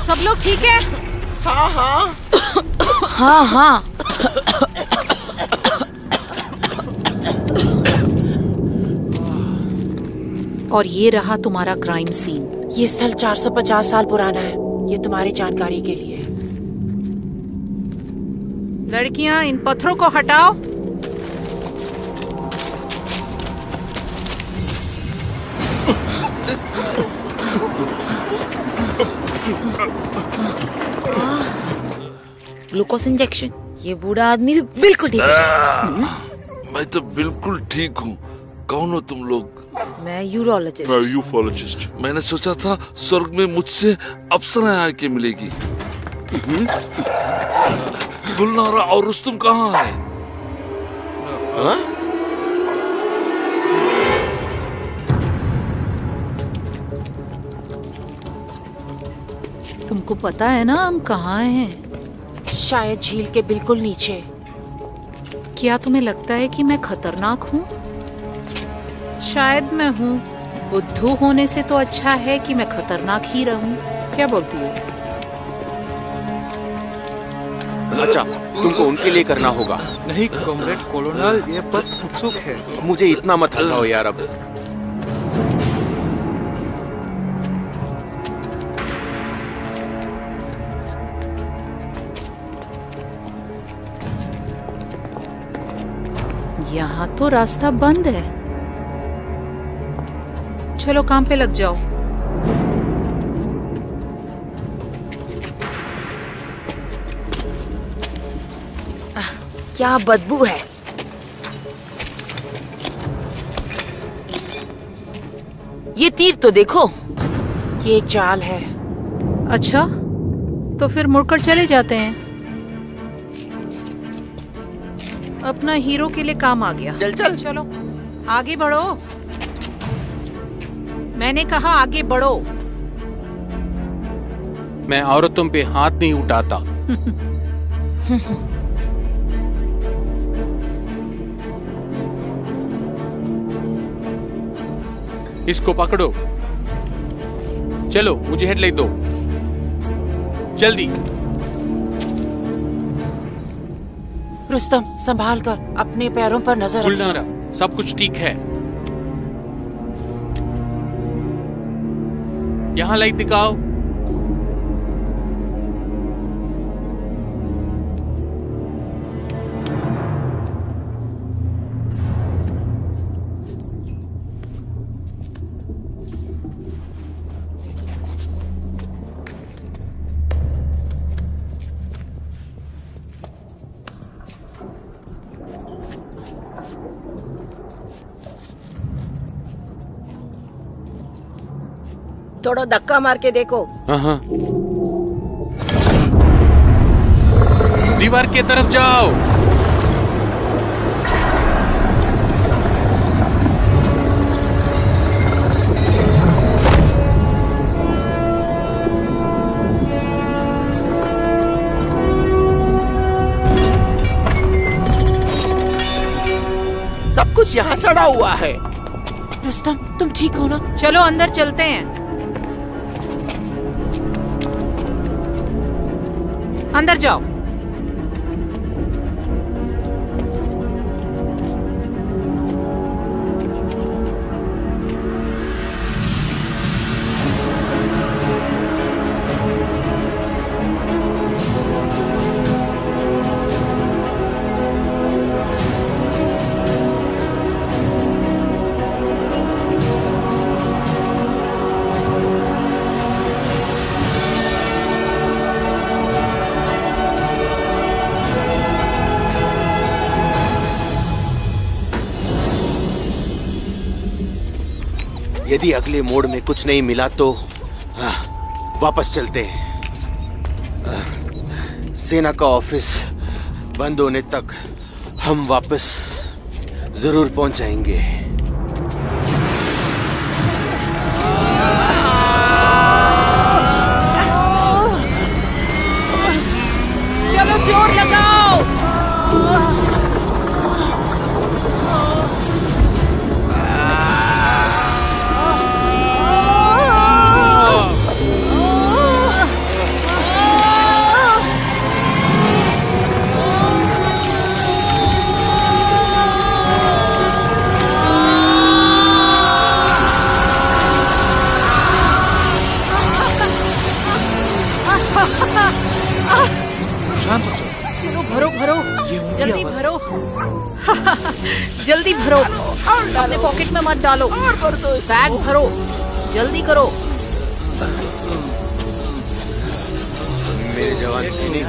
सब लोग ठीक है?
हाँ हाँ
हाँ हाँ।
और ये रहा तुम्हारा क्राइम सीन।
ये स्थल 450 साल पुराना है, ये तुम्हारी जानकारी के लिए।
लड़कियां, इन पत्थरों को हटाओ।
Glucose injection. ये बूढ़ा आदमी भी बिल्कुल ठीक है।
मैं तो बिल्कुल ठीक हूँ। कौन हो तुम लोग?
मैं यूरोलॉजिस्ट।
मैं यूफोलॉजिस्ट।
मैंने सोचा था स्वर्ग में मुझसे अप्सराएं आके मिलेगी। गुलनारा और रुस्तुम कहाँ है?
तुमको पता है ना हम कहाँ हैं?
शायद झील के बिल्कुल नीचे।
क्या तुम्हें लगता है कि मैं खतरनाक हूँ? शायद मैं हूँ। बुद्धू होने से तो अच्छा है कि मैं खतरनाक ही रहूँ। क्या बोलती हो?
अच्छा, तुमको उनके लिए करना होगा।
नहीं कॉमरेड कॉलोनल, ये बस उत्सुक है।
मुझे इतना मत हंसाओ यार। अब
यहाँ तो रास्ता बंद है। चलो काम पे लग जाओ।
क्या बदबू है। ये तीर तो देखो।
ये एक जाल है।
अच्छा, तो फिर मुड़कर चले जाते हैं। अपना हीरो के लिए काम आ गया।
चल चल
चलो आगे बढ़ो। मैंने कहा आगे बढ़ो।
मैं औरतों पे हाथ नहीं उठाता। इसको पकड़ो। चलो मुझे हेडलाइट दो जल्दी।
रुस्तम संभाल कर, अपने पैरों पर नजर रखना।
गुलनारा, सब कुछ ठीक है। यहाँ लाइट दिखाओ।
थोड़ा धक्का मार के देखो।
हाँ। दीवार के तरफ जाओ।
सब कुछ यहाँ सड़ा हुआ है।
रुस्तम तुम ठीक हो ना?
चलो अंदर चलते हैं। अंदर जाओ।
यदि अगले मोड़ में कुछ नहीं मिला तो वापस चलते हैं। सेना का ऑफिस बंद होने तक हम वापस जरूर पहुंच जाएंगे।
चलो जोर लगाओ। चलो भरो भरो, जल्दी भरो। जल्दी भरो, अपने पॉकेट में मत डालो। बैग भरो, जल्दी करो।
मेरे जवान सैनिक,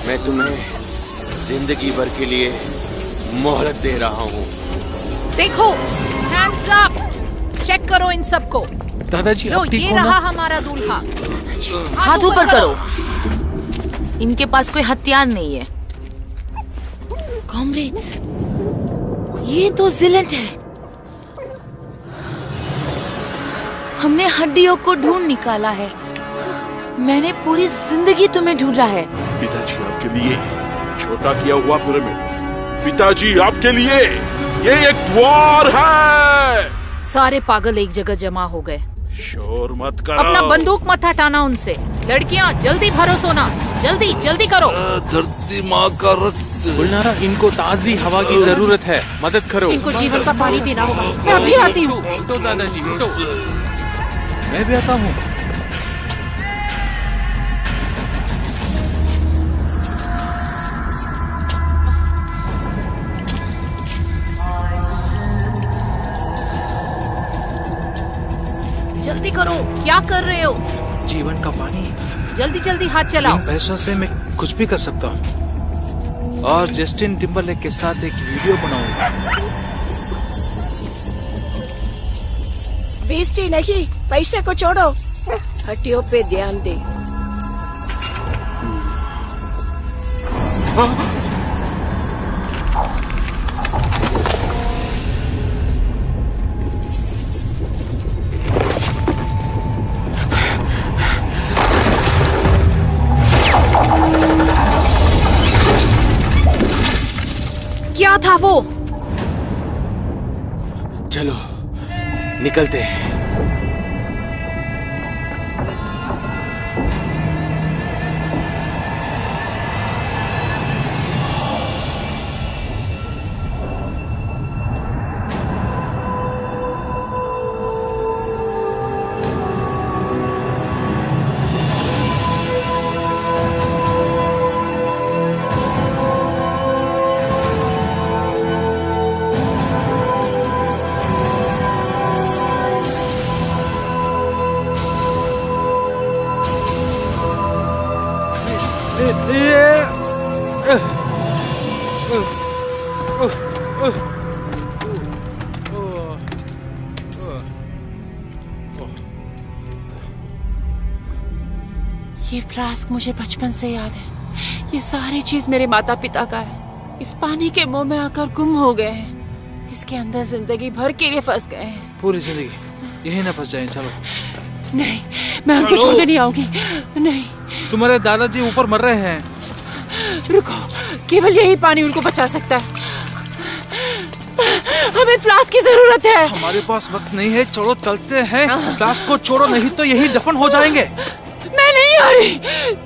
मैं तुम्हें जिंदगी भर के लिए मोहलत दे रहा हूँ।
देखो, हैंड्स अप, चेक करो इन सबको।
दादाजी
लो, ये रहा हमारा दूल्हा।
हाथ ऊपर करो। इनके पास कोई हथियार नहीं है। कॉमरेड्स, ये तो जिलेंट है। हमने हड्डियों को ढूंढ निकाला है। मैंने पूरी जिंदगी तुम्हें ढूंढा है।
पिताजी आपके लिए छोटा किया हुआ पिरामिड। पिताजी आपके लिए ये एक द्वार है।
सारे पागल एक जगह जमा हो गए।
शोर मत करो।
अपना बंदूक मत हटाना उनसे। लड़कियां जल्दी भरो सोना, जल्दी जल्दी करो।
धरती माँ का रक्त।
गुलनारा, इनको ताजी हवा की जरूरत है, मदद करो।
इनको जीवन का पानी देना होगा। मैं अभी आती हूँ।
उठो दादाजी, उठो।
मैं भी आता हूँ।
जल्दी करो, क्या कर रहे हो?
जीवन का पानी।
जल्दी जल्दी हाथ चलाओ।
इन पैसों से मैं कुछ भी कर सकता हूँ और जस्टिन टिम्बरलेक के साथ एक वीडियो बनाऊंगा।
बेइज्जती नहीं, पैसे को छोड़ो, हड्डियों पे ध्यान दे।
क्या था वो?
चलो निकलते हैं।
ये फ्लास्क मुझे बचपन से याद है। ये सारी चीज मेरे माता पिता का है। इस पानी के मुंह में आकर गुम हो गए हैं। इसके अंदर जिंदगी भर के लिए फंस गए हैं।
पूरी जिंदगी यही ना फंस जाए। चलो।
नहीं, मैं उनको छोड़ने नहीं आऊंगी। नहीं।
तुम्हारे दादाजी ऊपर मर रहे हैं।
रुको, केवल यही पानी उनको बचा सकता है। हमें फ्लास्क की जरूरत है।
हमारे पास वक्त नहीं है, चलो चलते हैं। फ्लास्क को छोड़ो, नहीं तो यही दफन हो जाएंगे।
मैं नहीं पुजारी,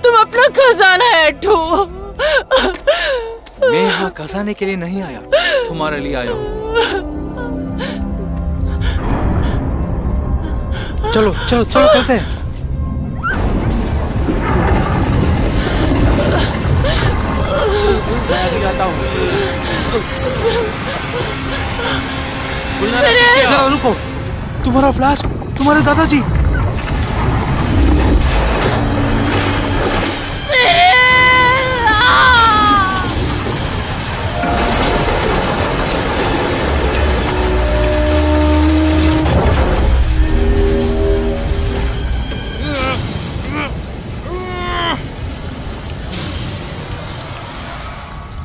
तुम अपना खजाना ऐठो।
मैं यहाँ खजाने के लिए नहीं आया, तुम्हारे लिए आया हूँ। चलो चलो चलो चलते हैं। मैं अभी आता हूँ। जरा रुको, तुम्हारा फ्लास्क, तुम्हारे दादाजी।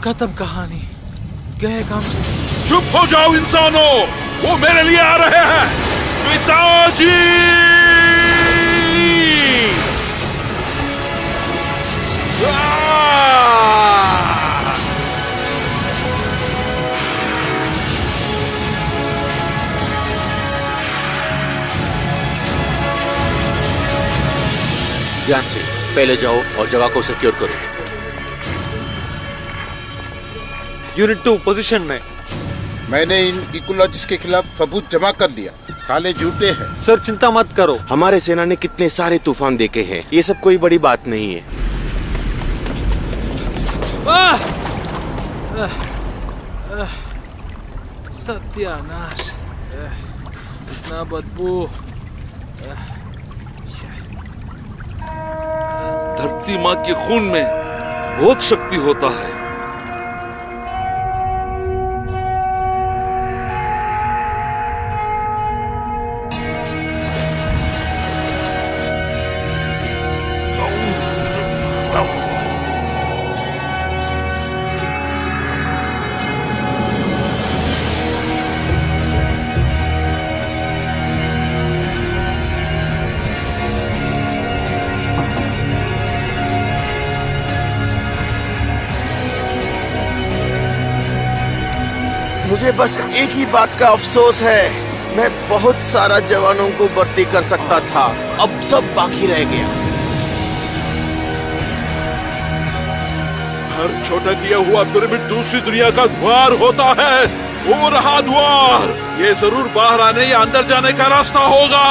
खत्म कहानी, गए काम से।
चुप हो जाओ इंसानों, वो मेरे लिए आ रहे हैं। पिताजी!
ध्यान से, पहले जाओ और जगह को सिक्योर करो।
यूनिट 2 पोजीशन में।
मैंने इन इकोलॉजिस्ट के खिलाफ सबूत जमा कर लिया। साले झूठे हैं।
सर चिंता मत करो,
हमारे सेना ने कितने सारे तूफान देखे हैं, ये सब कोई बड़ी बात नहीं है।
सत्यानाश, इतना बदबू।
धरती माँ के खून में बहुत शक्ति होता है।
मुझे बस एक ही बात का अफसोस है, मैं बहुत सारा जवानों को भर्ती कर सकता था, अब सब बाकी रह गया।
हर छोटा किया हुआ पिरामिड दूसरी दुनिया का द्वार होता है। वो रहा द्वार, ये जरूर बाहर आने या अंदर जाने का रास्ता होगा।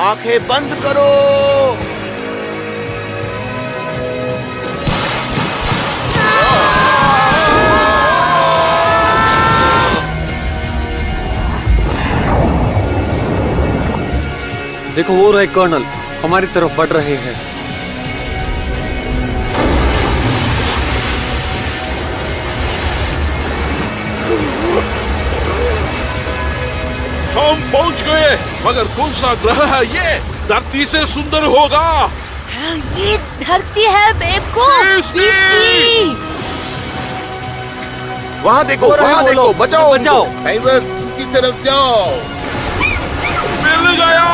आंखें बंद करो।
देखो वो रहे कर्नल, हमारी तरफ बढ़ रहे हैं।
हम पहुंच गए, मगर कौन सा ग्रह है ये? धरती से सुंदर होगा।
ये धरती है बेवकूफ।
वहाँ देखो, वहाँ देखो, बचाओ
बचाओ।
ड्राइवर्स उनकी तरफ जाओ।
मिल गया।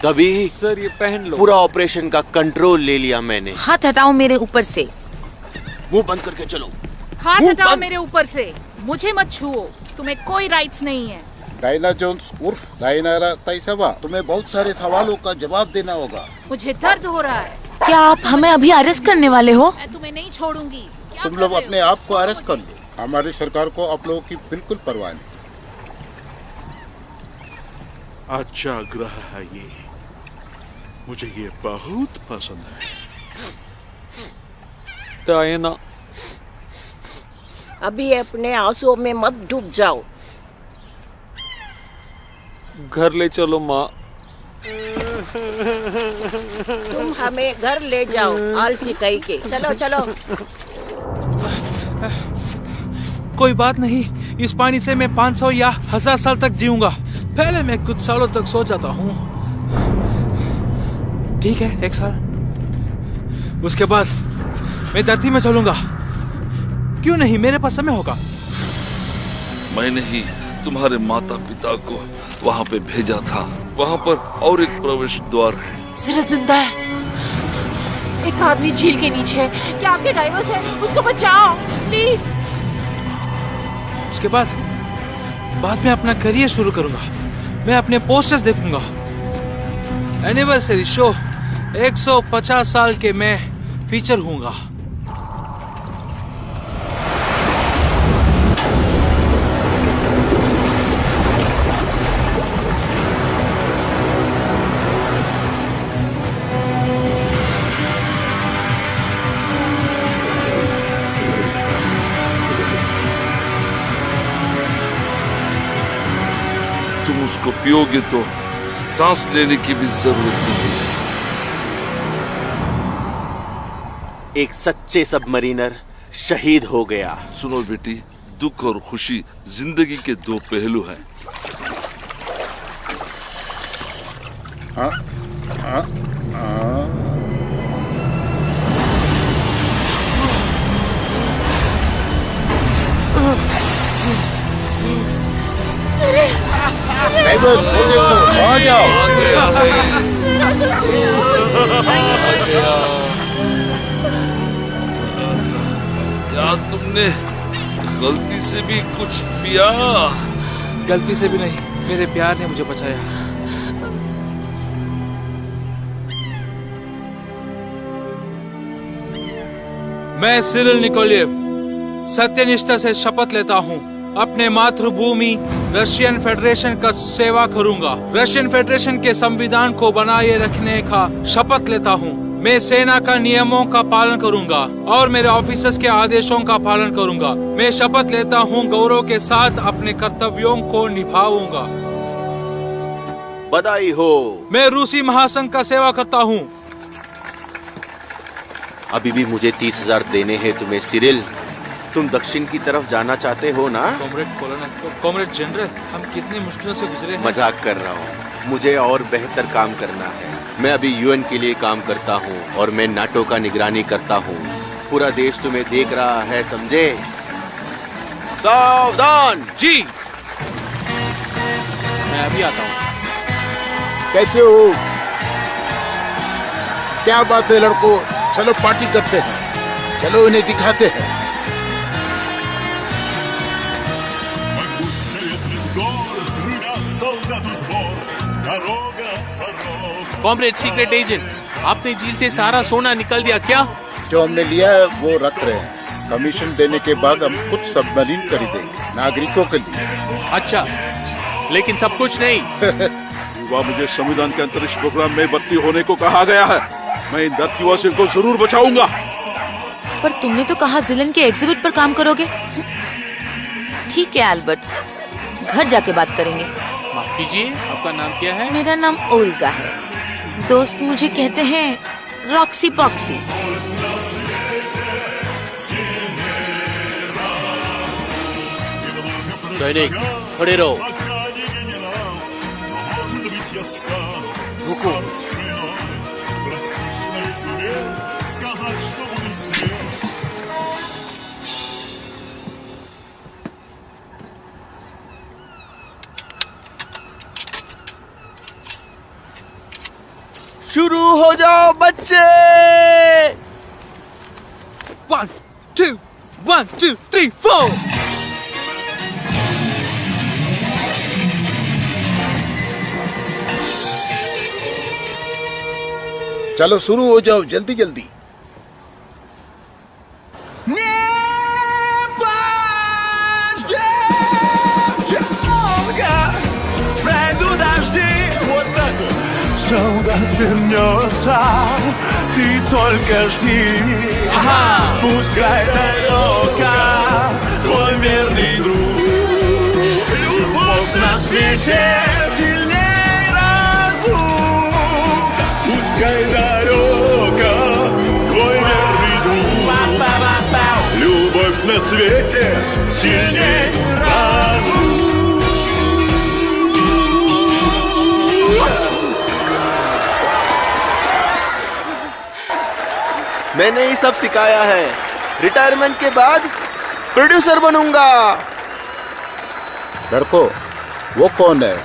तभी
सर ये पहन लो।
पूरा ऑपरेशन का कंट्रोल ले लिया मैंने।
हाथ हटाओ मेरे ऊपर से।
मुंह बंद करके चलो।
हाथ हटाओ मेरे ऊपर से, मुझे मत छुओ, तुम्हें कोई राइट्स नहीं है।
डायना जोन्स उर्फ डायनारा ताइसावा, तुम्हें बहुत सारे सवालों का जवाब देना होगा।
मुझे दर्द हो रहा है।
क्या आप हमें अभी अरेस्ट करने वाले हो?
मैं तुम्हें नहीं छोड़ूंगी।
तुम लोग अपने आप को अरेस्ट कर लो, हमारी सरकार को आप लोगों की बिल्कुल परवाह नहीं।
अच्छा ग्रह है ये, मुझे ये बहुत पसंद है।
डायना,
अभी अपने आंसुओं में मत डूब जाओ।
घर ले चलो माँ।
तुम हमें घर ले जाओ, आलसी कहीं के। चलो चलो।
कोई बात नहीं, इस पानी से मैं 500 या 1000 साल तक जीऊंगा। पहले मैं कुछ सालों तक सो जाता हूँ। ठीक है, 1 साल। उसके बाद मैं धरती में चलूंगा। क्यों नहीं, मेरे पास समय होगा।
मैंने ही तुम्हारे माता पिता को वहाँ पे भेजा था। वहाँ पर और एक प्रवेश द्वार है।
जरा जिंदा है। एक आदमी झील के नीचे है। क्या आपके ड्राइवर्स है? उसको बचाओ प्लीज।
उसके बाद में अपना करियर शुरू करूंगा। मैं अपने पोस्टर्स देखूंगा। एनिवर्सरी शो 150 साल के मैं फीचर हूंगा।
तुम उसको पियोगे तो सांस लेने की भी जरूरत नहीं।
एक सच्चे सबमरीनर शहीद हो गया।
सुनो बेटी, दुख और खुशी जिंदगी के दो पहलू हैं।
हाँ, हाँ, हाँ। ड्राइवर, वो देखो, वहाँ जाओ।
क्या तुमने गलती से भी कुछ पिया?
गलती से भी नहीं, मेरे प्यार ने मुझे बचाया। मैं सिरिल निकोलिएव सत्यनिष्ठा से शपथ लेता हूँ अपने मातृभूमि रशियन फेडरेशन का सेवा करूंगा। रशियन फेडरेशन के संविधान को बनाए रखने का शपथ लेता हूँ। मैं सेना का नियमों का पालन करूंगा और मेरे ऑफिसर्स के आदेशों का पालन करूंगा। मैं शपथ लेता हूँ गौरव के साथ अपने कर्तव्यों को निभाऊंगा।
बधाई हो।
मैं रूसी महासंघ का सेवा करता हूँ।
अभी भी मुझे 30,000 देने हैं तुम्हें सिरिल। तुम दक्षिण की तरफ जाना चाहते हो ना?
कॉमरेड जनरल, हम कितनी मुश्किलों से गुजरे हैं।
मजाक कर रहा हूँ। मुझे और बेहतर काम करना है। मैं अभी यूएन के लिए काम करता हूँ और मैं नाटो का निगरानी करता हूँ। पूरा देश तुम्हें देख रहा है, समझे? सावधान।
जी।
मैं अभी आता हूँ।
कैसे हो? क्या बात है लड़कों? चलो पार्टी करते हैं। चलो इन्हें दिखाते हैं।
कॉमरेड सीक्रेट एजेंट, आपने झील से सारा सोना निकल दिया क्या?
जो हमने लिया है वो रख रहे हैं। कमीशन देने के बाद हम कुछ सबमरीन खरीदेंगे नागरिकों के लिए।
अच्छा, लेकिन सब कुछ नहीं।
युवा, मुझे संविधान के अंतरिक्ष प्रोग्राम में भर्ती होने को कहा गया है। मैं इन धरतीवासियों को जरूर बचाऊंगा।
पर तुमने तो कहा जिलन के एग्जिबिट पर काम करोगे। ठीक है एल्बर्ट, घर जाके बात करेंगे।
माफ कीजिए, आपका नाम क्या है?
मेरा नाम ओल्गा है। दोस्त मुझे कहते हैं रॉक्सी पॉक्सी।
सैनिक, खड़े रहो।
रुको।
शुरू हो जाओ बच्चे।
1 2 1 2 3 4।
चलो शुरू हो जाओ, जल्दी जल्दी।
Солдат вернется, ты только жди. Пускай далеко твой верный друг. Любовь на свете сильней разлук. Пускай далеко твой верный друг. Любовь на свете сильней разлук.
मैंने ही सब सिखाया है। रिटायरमेंट के बाद प्रोड्यूसर बनूंगा।
लड़को, वो कौन है?